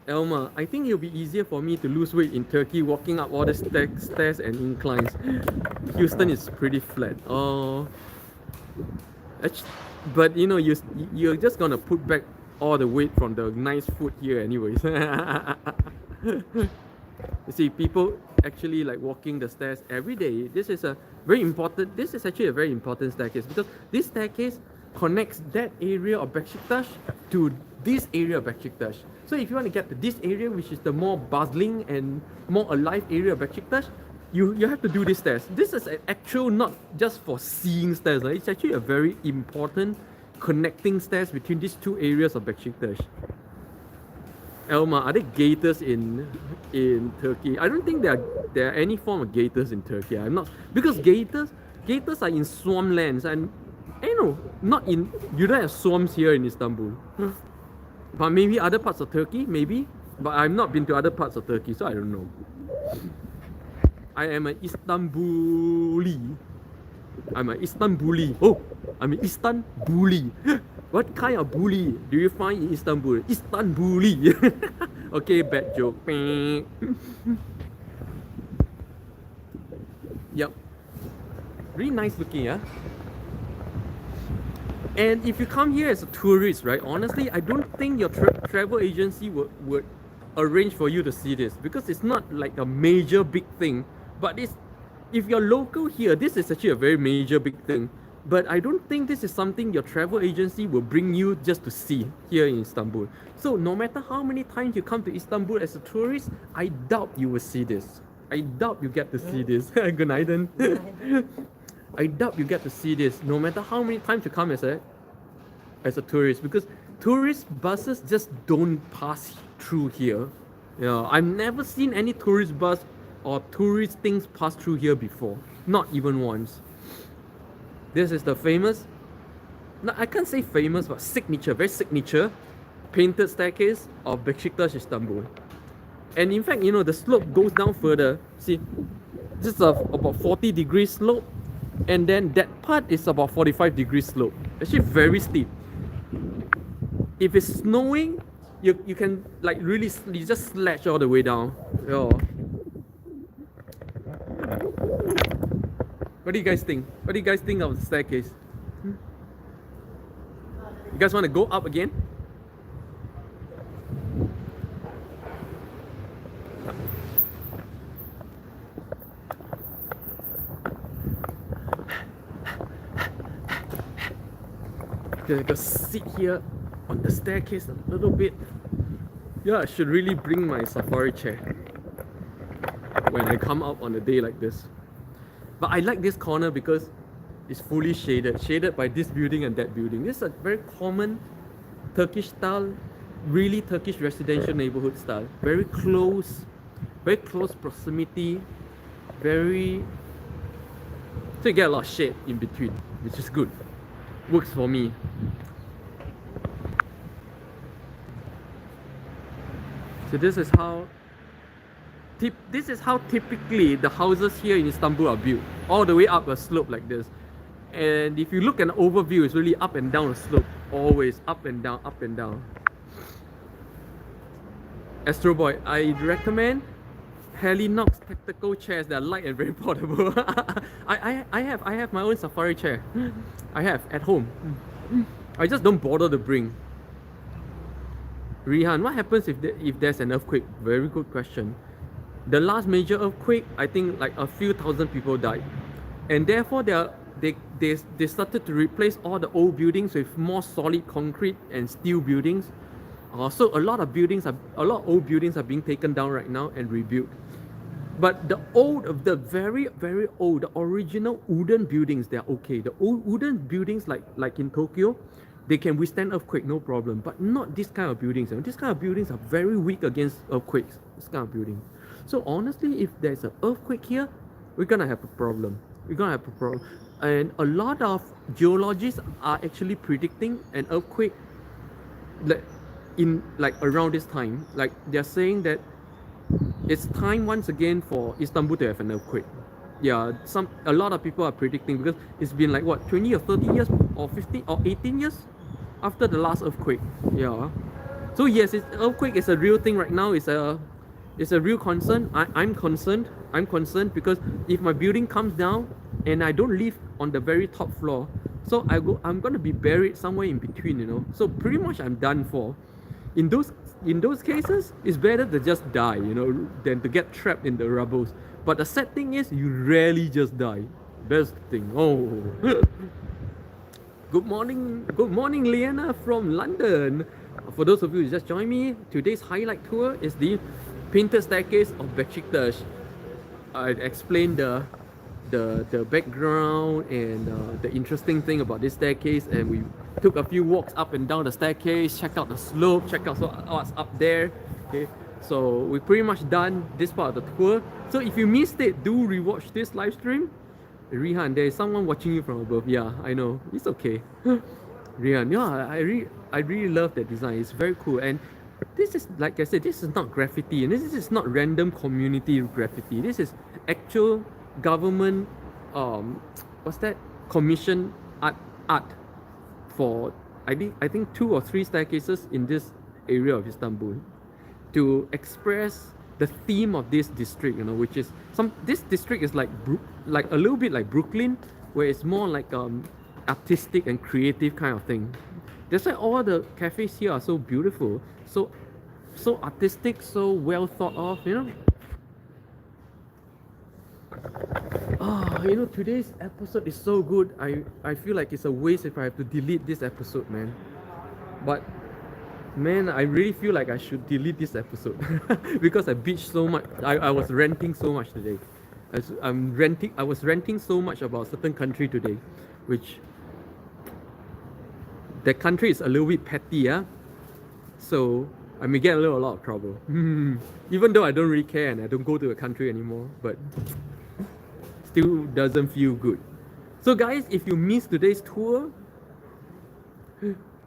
Elma, I think it'll be easier for me to lose weight in Turkey walking up all the stairs and inclines. Houston is pretty flat. Oh, but you're just gonna put back all the weight from the nice food here anyways. You see, people actually like walking the stairs every day. This is actually a very important staircase, because this staircase connects that area of Besiktas to this area of Besiktas. So if you want to get to this area, which is the more bustling and more alive area of Besiktas, you have to do these stairs. This is an actual, not just for seeing stairs. It's actually a very important connecting stairs between these two areas of Besiktas. Elma, are there gators in Turkey? I don't think there are any form of gators in Turkey. I'm not, because gators are in swamplands, and you don't have swamps here in Istanbul. But maybe other parts of Turkey, maybe. But I've not been to other parts of Turkey, so I don't know. I am an Istanbuli. I'm an Istanbuli. Oh, I'm an Istanbuli. What kind of bully do you find in Istanbul? Istanbuli. Okay, bad joke. Yep. Really nice looking, yeah? And if you come here as a tourist, right, honestly, I don't think your travel agency would arrange for you to see this, because it's not like a major big thing. But if you're local here, this is actually a very major big thing. But I don't think this is something your travel agency will bring you just to see here in Istanbul. So no matter how many times you come to Istanbul as a tourist, I doubt you will see this. I doubt you get to see this. Good night then. I doubt you get to see this no matter how many times you come as a tourist, because tourist buses just don't pass through here. I've never seen any tourist bus or tourist things pass through here before. Not even once. This is the famous, no, I can't say famous, but very signature painted staircase of Besiktas Istanbul. And in fact, the slope goes down further. See, this is about 40 degree slope, and then that part is about 45 degree slope. Actually very steep. If it's snowing, you can like really, you just sledge all the way down. Yeah. What do you guys think? What do you guys think of the staircase? You guys want to go up again? Gonna sit here on the staircase a little bit. Yeah, I should really bring my safari chair when I come out on a day like this. But I like this corner because it's fully shaded by this building and that building. This is a very common Turkish style, really Turkish residential neighborhood style. Very close proximity, very, so you get a lot of shade in between, which is good. Works for me. So this is how typically the houses here in Istanbul are built, all the way up a slope like this. And if you look at an overview, it's really up and down a slope, always up and down, up and down. Astro Boy, I recommend Helinox tactical chairs that are light and very portable. I have my own safari chair. I have at home. I just don't bother to bring. Rihan, what happens if there's an earthquake? Very good question. The last major earthquake, I think like a few thousand people died, and therefore they started to replace all the old buildings with more solid concrete and steel buildings. So a lot of old buildings are being taken down right now and rebuilt. But the very old, the original wooden buildings, they're okay. The old wooden buildings like in Tokyo, they can withstand earthquake, no problem. But not this kind of buildings. This kind of buildings are very weak against earthquakes. This kind of building. So honestly, if there's an earthquake here, we're gonna have a problem. And a lot of geologists are actually predicting an earthquake in around this time. Like they're saying that it's time once again for Istanbul to have an earthquake. Yeah, a lot of people are predicting because it's been like what, 20 or 30 years or 15 or 18 years after the last earthquake. Yeah. So yes, earthquake is a real thing right now. It's a real concern. I'm concerned because if my building comes down and I don't live on the very top floor, so I'm gonna be buried somewhere in between, So pretty much I'm done for. In those cases, it's better to just die, than to get trapped in the rubble. But the sad thing is, you rarely just die. That's the thing. Oh. Good morning, Liana from London. For those of you who just joined me, today's highlight tour is the painted staircase of Besiktas. I explained the background and the interesting thing about this staircase, and we took a few walks up and down the staircase, check out the slope, check out what's up there. Okay, so we're pretty much done this part of the tour. So if you missed it, do rewatch this live stream. Rihan, there is someone watching you from above. Yeah, I know, it's okay. Rihan, yeah, I really love that design. It's very cool. And this is, like I said, this is not graffiti, and this is not random community graffiti. This is actual government commission art for I think 2 or 3 staircases in this area of Istanbul to express the theme of this district, which is this district is like a little bit like Brooklyn, where it's more like artistic and creative kind of thing. That's why all the cafes here are so beautiful, so artistic, so well thought of, Today's episode is so good. I feel like it's a waste if I have to delete this episode, man. But man, I really feel like I should delete this episode because I bitched so much. I was ranting so much today. I was ranting so much about a certain country today, which that country is a little bit petty, yeah. So I may get a lot of trouble. Even though I don't really care and I don't go to the country anymore, but still doesn't feel good. So guys, if you missed today's tour,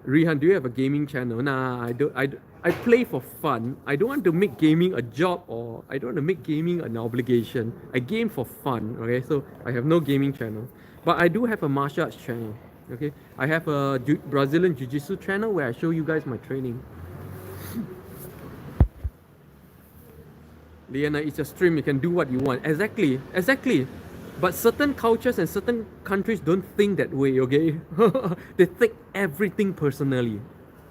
Rihan, do you have a gaming channel? Nah, I don't. I play for fun. I don't want to make gaming a job, or I don't want to make gaming an obligation. I game for fun, okay? So I have no gaming channel. But I do have a martial arts channel, okay? I have a Brazilian Jiu-Jitsu channel where I show you guys my training. Liana, it's a stream, you can do what you want. Exactly. But certain cultures and certain countries don't think that way, okay? They take everything personally,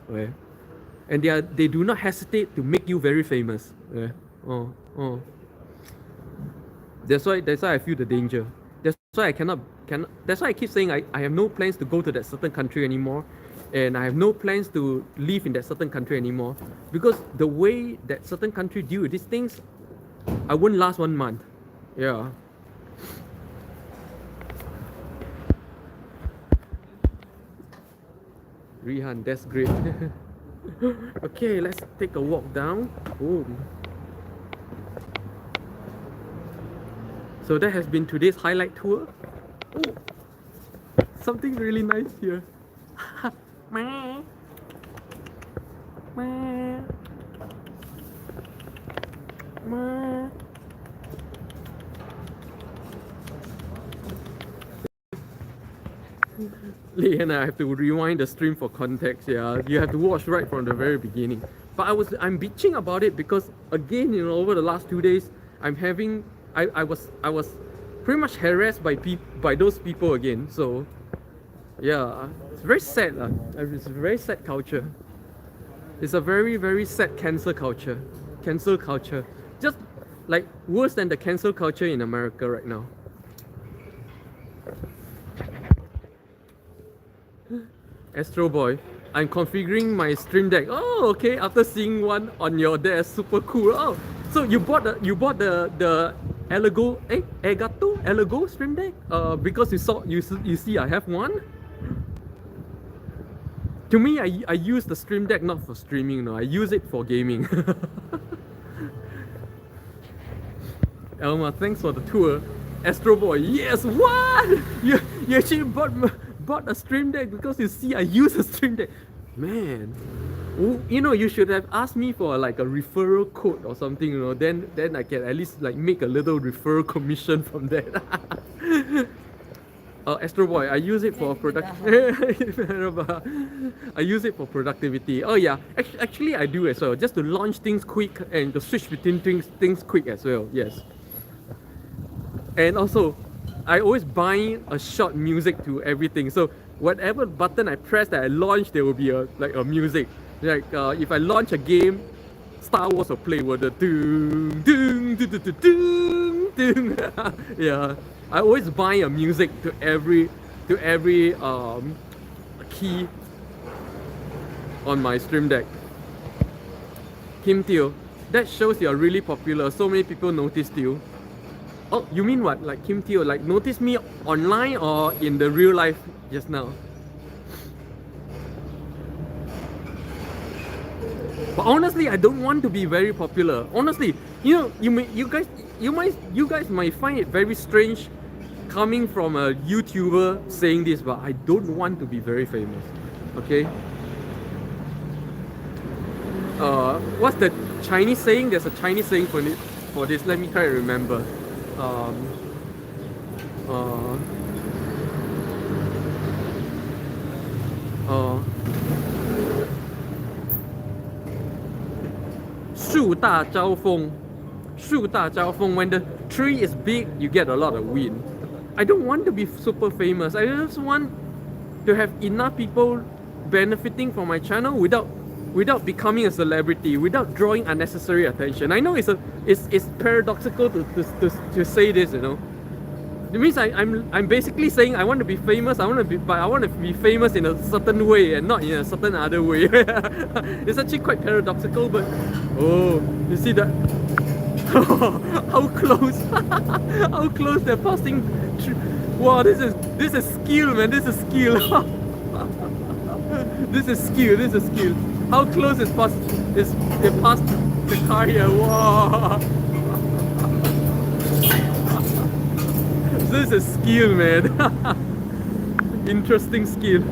okay? And they do not hesitate to make you very famous. Okay? That's why I feel the danger. That's why I cannot. That's why I keep saying I have no plans to go to that certain country anymore, and I have no plans to live in that certain country anymore, because the way that certain country deal with these things, I won't last 1 month. Yeah. Rihan, that's great. Okay, let's take a walk down. Boom. So that has been today's highlight tour. Oh, something really nice here. Meh. Meh. Meh. Lee and I have to rewind the stream for context. Yeah, you have to watch right from the very beginning. But I'm bitching about it because again, you know, over the last 2 days, I was pretty much harassed by those people again. So yeah, it's very sad. It's a very sad culture. It's a very, very sad cancel culture. Cancel culture. Just like worse than the cancel culture in America right now. Astro Boy, I'm configuring my stream deck. Oh, okay. After seeing one on your desk, super cool. Oh, so you bought the Elgato stream deck? Because you see I have one. To me, I use the stream deck not for streaming. No, I use it for gaming. Elma, thanks for the tour. Astro Boy, yes. What? You actually bought a stream deck because you see I use a stream deck. Man, you know, you should have asked me for like a referral code or something, you know, then I can at least like make a little referral commission from that. Astro Boy, I use it for I use it for productivity. Oh yeah, actually I do as well, just to launch things quick and to switch between things quick as well. Yes. And also, I always bind a short music to everything. So whatever button I press that I launch, there will be a music. Like if I launch a game, Star Wars will play with the doom doom doom doom doom doom. Yeah, I always bind a music to every key on my stream deck. Kim Teo, that shows you're really popular. So many people noticed you. Oh, you mean what? Like Kim Teo, like notice me online or in the real life just now? But honestly, I don't want to be very popular. Honestly, you know, you guys might find it very strange coming from a YouTuber saying this, but I don't want to be very famous. Okay? What's the Chinese saying? There's a Chinese saying for this. Let me try to remember. 树大招风. When the tree is big, you get a lot of wind. I don't want to be super famous. I just want to have enough people benefiting from my channel without becoming a celebrity, without drawing unnecessary attention. I know it's paradoxical to say this, you know. It means I'm basically saying I want to be famous. But I want to be famous in a certain way and not in a certain other way. It's actually quite paradoxical, but oh, you see that? How close? How close they're passing? Wow, this is skill, man. This is skill. This is skill. How close they passed the car here? Wow. This is skill, man. Interesting skill.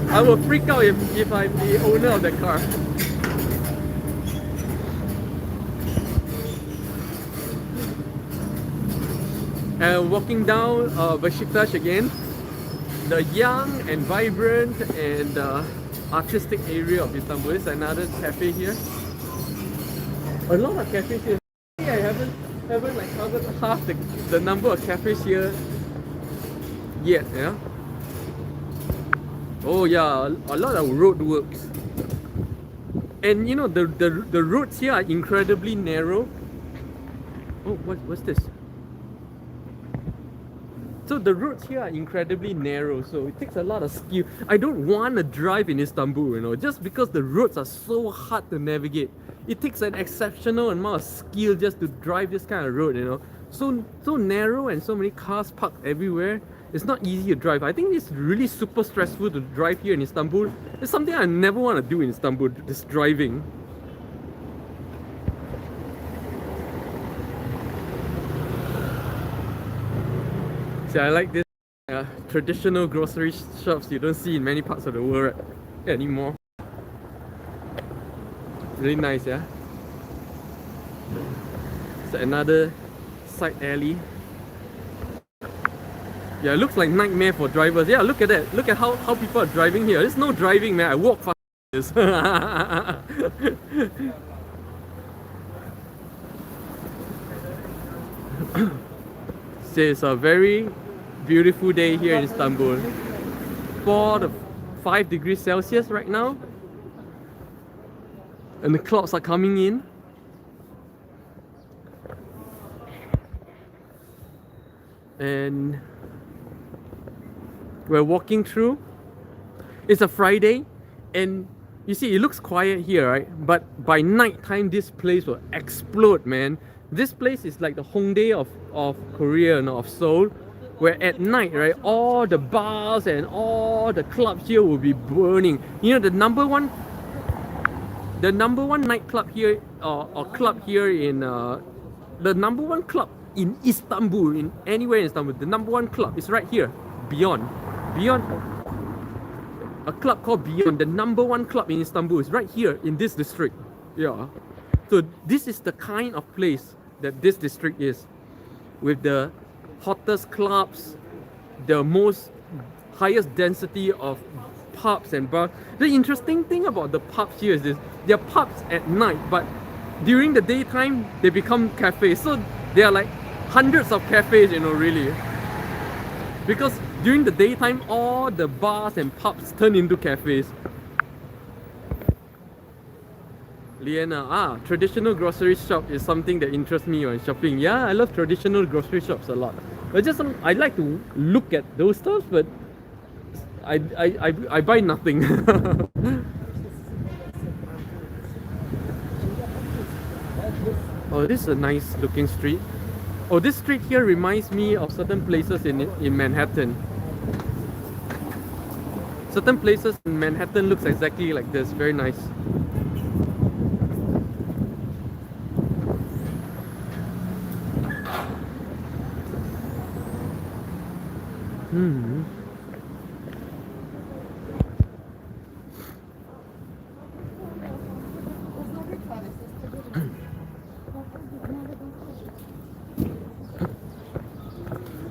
I will freak out if I'm the owner of the car. And walking down Besiktas again, the young and vibrant and artistic area of Istanbul. Is another cafe here. A lot of cafes here. I haven't like covered half the number of cafes here yet. Yeah. Oh yeah, a lot of road works. And you know the roads here are incredibly narrow. Oh, what's this? So the roads here are incredibly narrow, so it takes a lot of skill. I don't want to drive in Istanbul, you know, just because the roads are so hard to navigate. It takes an exceptional amount of skill just to drive this kind of road, you know. So narrow and so many cars parked everywhere. It's not easy to drive. I think it's really super stressful to drive here in Istanbul. It's something I never want to do in Istanbul, this driving. See, I like this traditional grocery shops you don't see in many parts of the world anymore. Really nice, yeah? It's another side alley. Yeah, it looks like nightmare for drivers. Yeah, look at that. Look at how people are driving here. There's no driving, man. I walk fast. This. So it's a very beautiful day here in Istanbul. 4 to 5 degrees Celsius right now. And the clouds are coming in. And we're walking through. It's a Friday, and you see it looks quiet here, right? But by night time this place will explode, man. This place is like the Hongdae of Korea and of Seoul, where at night, right, all the bars and all the clubs here will be burning. You know, the number one nightclub here or club here in the number one club in Istanbul, in anywhere in Istanbul, the number one club is right here, Beyond. A club called Beyond, the number one club in Istanbul is right here in this district. Yeah. So this is the kind of place that this district is, with the hottest clubs, the most highest density of pubs and bars. The interesting thing about the pubs here is this: they're pubs at night, but during the daytime they become cafes. So there are like hundreds of cafes, you know, really. Because during the daytime, all the bars and pubs turn into cafes. Liana, traditional grocery shop is something that interests me when shopping. Yeah, I love traditional grocery shops a lot. But just I like to look at those stuff, but I buy nothing. Oh, this is a nice looking street. Oh, this street here reminds me of certain places in Manhattan. Certain places in Manhattan looks exactly like this. Very nice.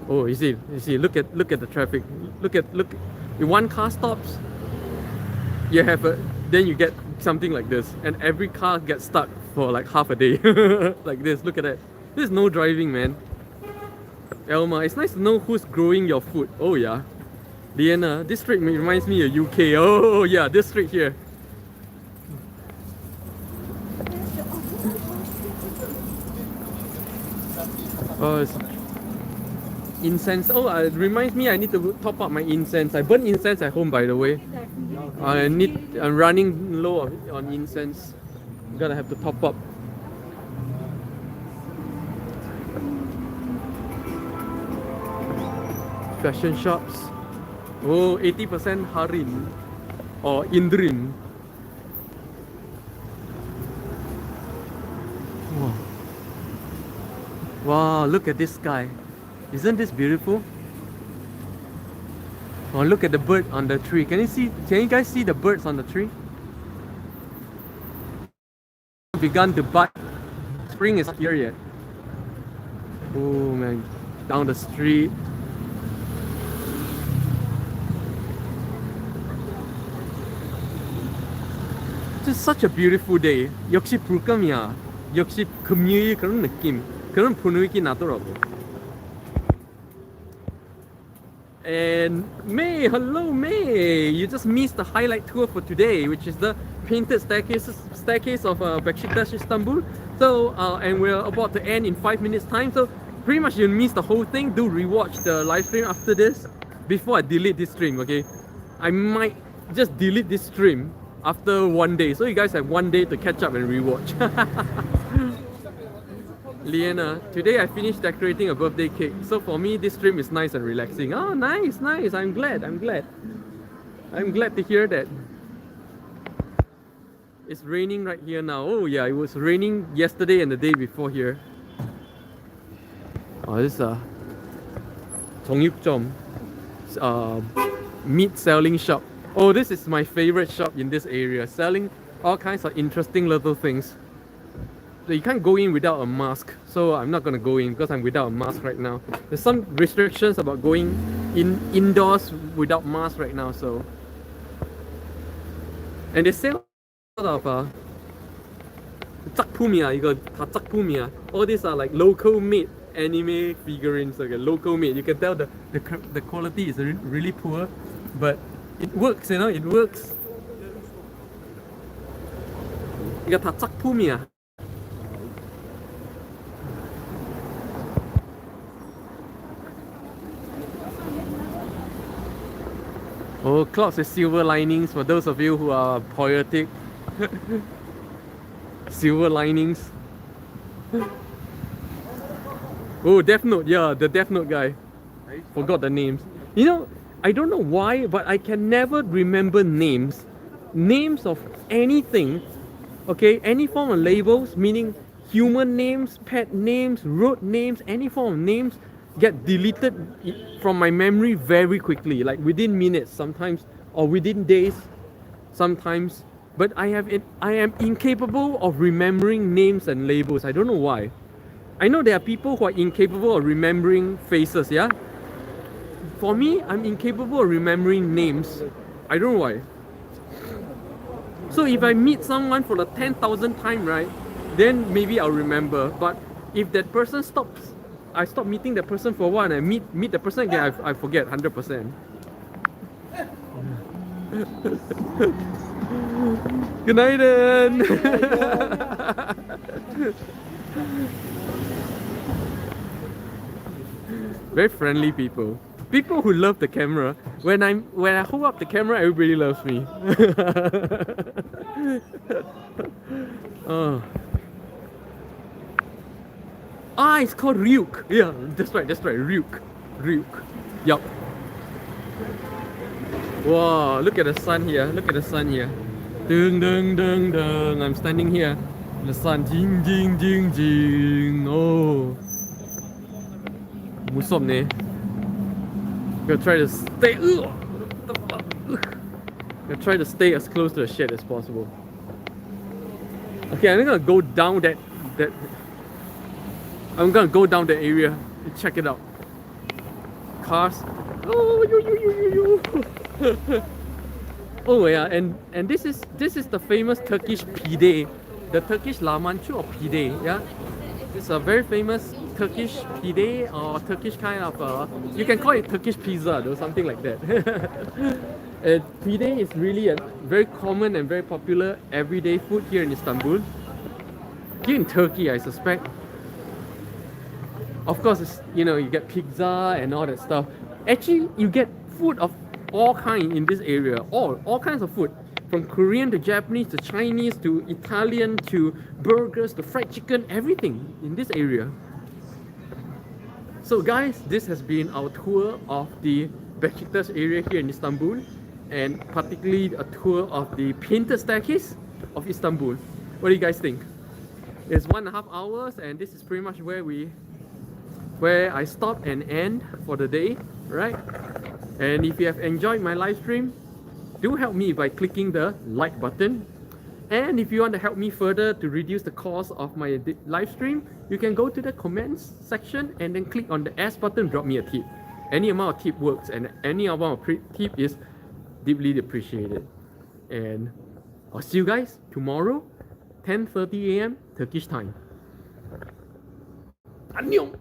Oh, you see, look at the traffic. Look, if one car stops, then you get something like this, and every car gets stuck for like half a day. Like this, look at that. There's no driving, man. Elma, it's nice to know who's growing your food. Oh yeah. Liana, this street reminds me of UK. Oh yeah, this street here. Oh, it's incense. Oh, it reminds me I need to top up my incense. I burn incense at home, by the way. I'm running low on incense. I'm gonna have to top up. Fashion shops. Oh, 80% harin or indrim. Wow. Wow, look at this sky. Isn't this beautiful? Oh, look at the bird on the tree. Can you guys see the birds on the tree? Begun to bud. Spring is here yet. Oh man, down the street. Just such a beautiful day. 역시 불금이야. 역시 금요일 그런 느낌, 그런 분위기 나더라고. And May, hello May! You just missed the highlight tour for today, which is the painted staircase of Besiktas Istanbul. So, and we're about to end in 5 minutes time. So, pretty much you'll miss the whole thing. Do rewatch the live stream after this before I delete this stream, okay? I might just delete this stream after 1 day, so you guys have 1 day to catch up and rewatch. Liana, today I finished decorating a birthday cake, so for me this stream is nice and relaxing. Oh, nice, nice. I'm glad to hear that. It's raining right here now. Oh yeah, it was raining yesterday and the day before here. Oh, this is a 정육점 meat selling shop. Oh, this is my favorite shop in this area, selling all kinds of interesting little things. So you can't go in without a mask, so I'm not gonna go in because I'm without a mask right now. There's some restrictions about going indoors without mask right now, so. And they sell a lot of 짝품이야. 이거 다 짝품이야. All these are like local made anime figurines, okay, local made. You can tell the quality is really poor, but it works, you know, it works. 이거 다 짝품이야. Oh, clouds with silver linings for those of you who are poetic. Silver linings. Oh, Death Note, yeah, the Death Note guy. Forgot the names. You know, I don't know why, but I can never remember names. Names of anything, okay? Any form of labels, meaning human names, pet names, road names, any form of names get deleted from my memory very quickly, like within minutes sometimes, or within days sometimes. But I am incapable of remembering names and labels. I don't know why. I know there are people who are incapable of remembering faces, yeah? For me, I'm incapable of remembering names. I don't know why. So if I meet someone for the 10,000th time, right, then maybe I'll remember. But if that person stops, I stop meeting that person for a while and I meet the person again, I forget 100%. Good night, then. Very friendly people. People who love the camera. When I hold up the camera, everybody loves me. Oh. Ah, it's called Ryuk. Yeah, that's right, Ryuk. Yup. Wow, look at the sun here. Dung dung dung dung. I'm standing here. The sun. Jing jing jing jing. Oh. 무섭네. Gonna try to stay. Gonna try to stay as close to the shed as possible. Okay, I'm gonna go down that. I'm gonna go down the area and check it out. Cars. Oh, oh yeah, and this is the famous Turkish pide, the Turkish lamanchu or pide. Yeah, it's a very famous Turkish pide or Turkish kind of you can call it Turkish pizza or something like that. Pide is really a very common and very popular everyday food here in Istanbul. Here in Turkey, I suspect. Of course, it's, you know, you get pizza and all that stuff. Actually, you get food of all kinds in this area. All kinds of food. From Korean to Japanese to Chinese to Italian to burgers to fried chicken, everything in this area. So guys, this has been our tour of the Besiktas area here in Istanbul, and particularly a tour of the painted staircase of Istanbul. What do you guys think? It's 1.5 hours, and this is pretty much where I stop and end for the day, right? And if you have enjoyed my live stream, do help me by clicking the like button. And if you want to help me further to reduce the cost of my live stream, you can go to the comments section and then click on the S button, drop me a tip. Any amount of tip works, and any amount of tip is deeply appreciated. And I'll see you guys tomorrow, 10:30 AM Turkish time. 안녕!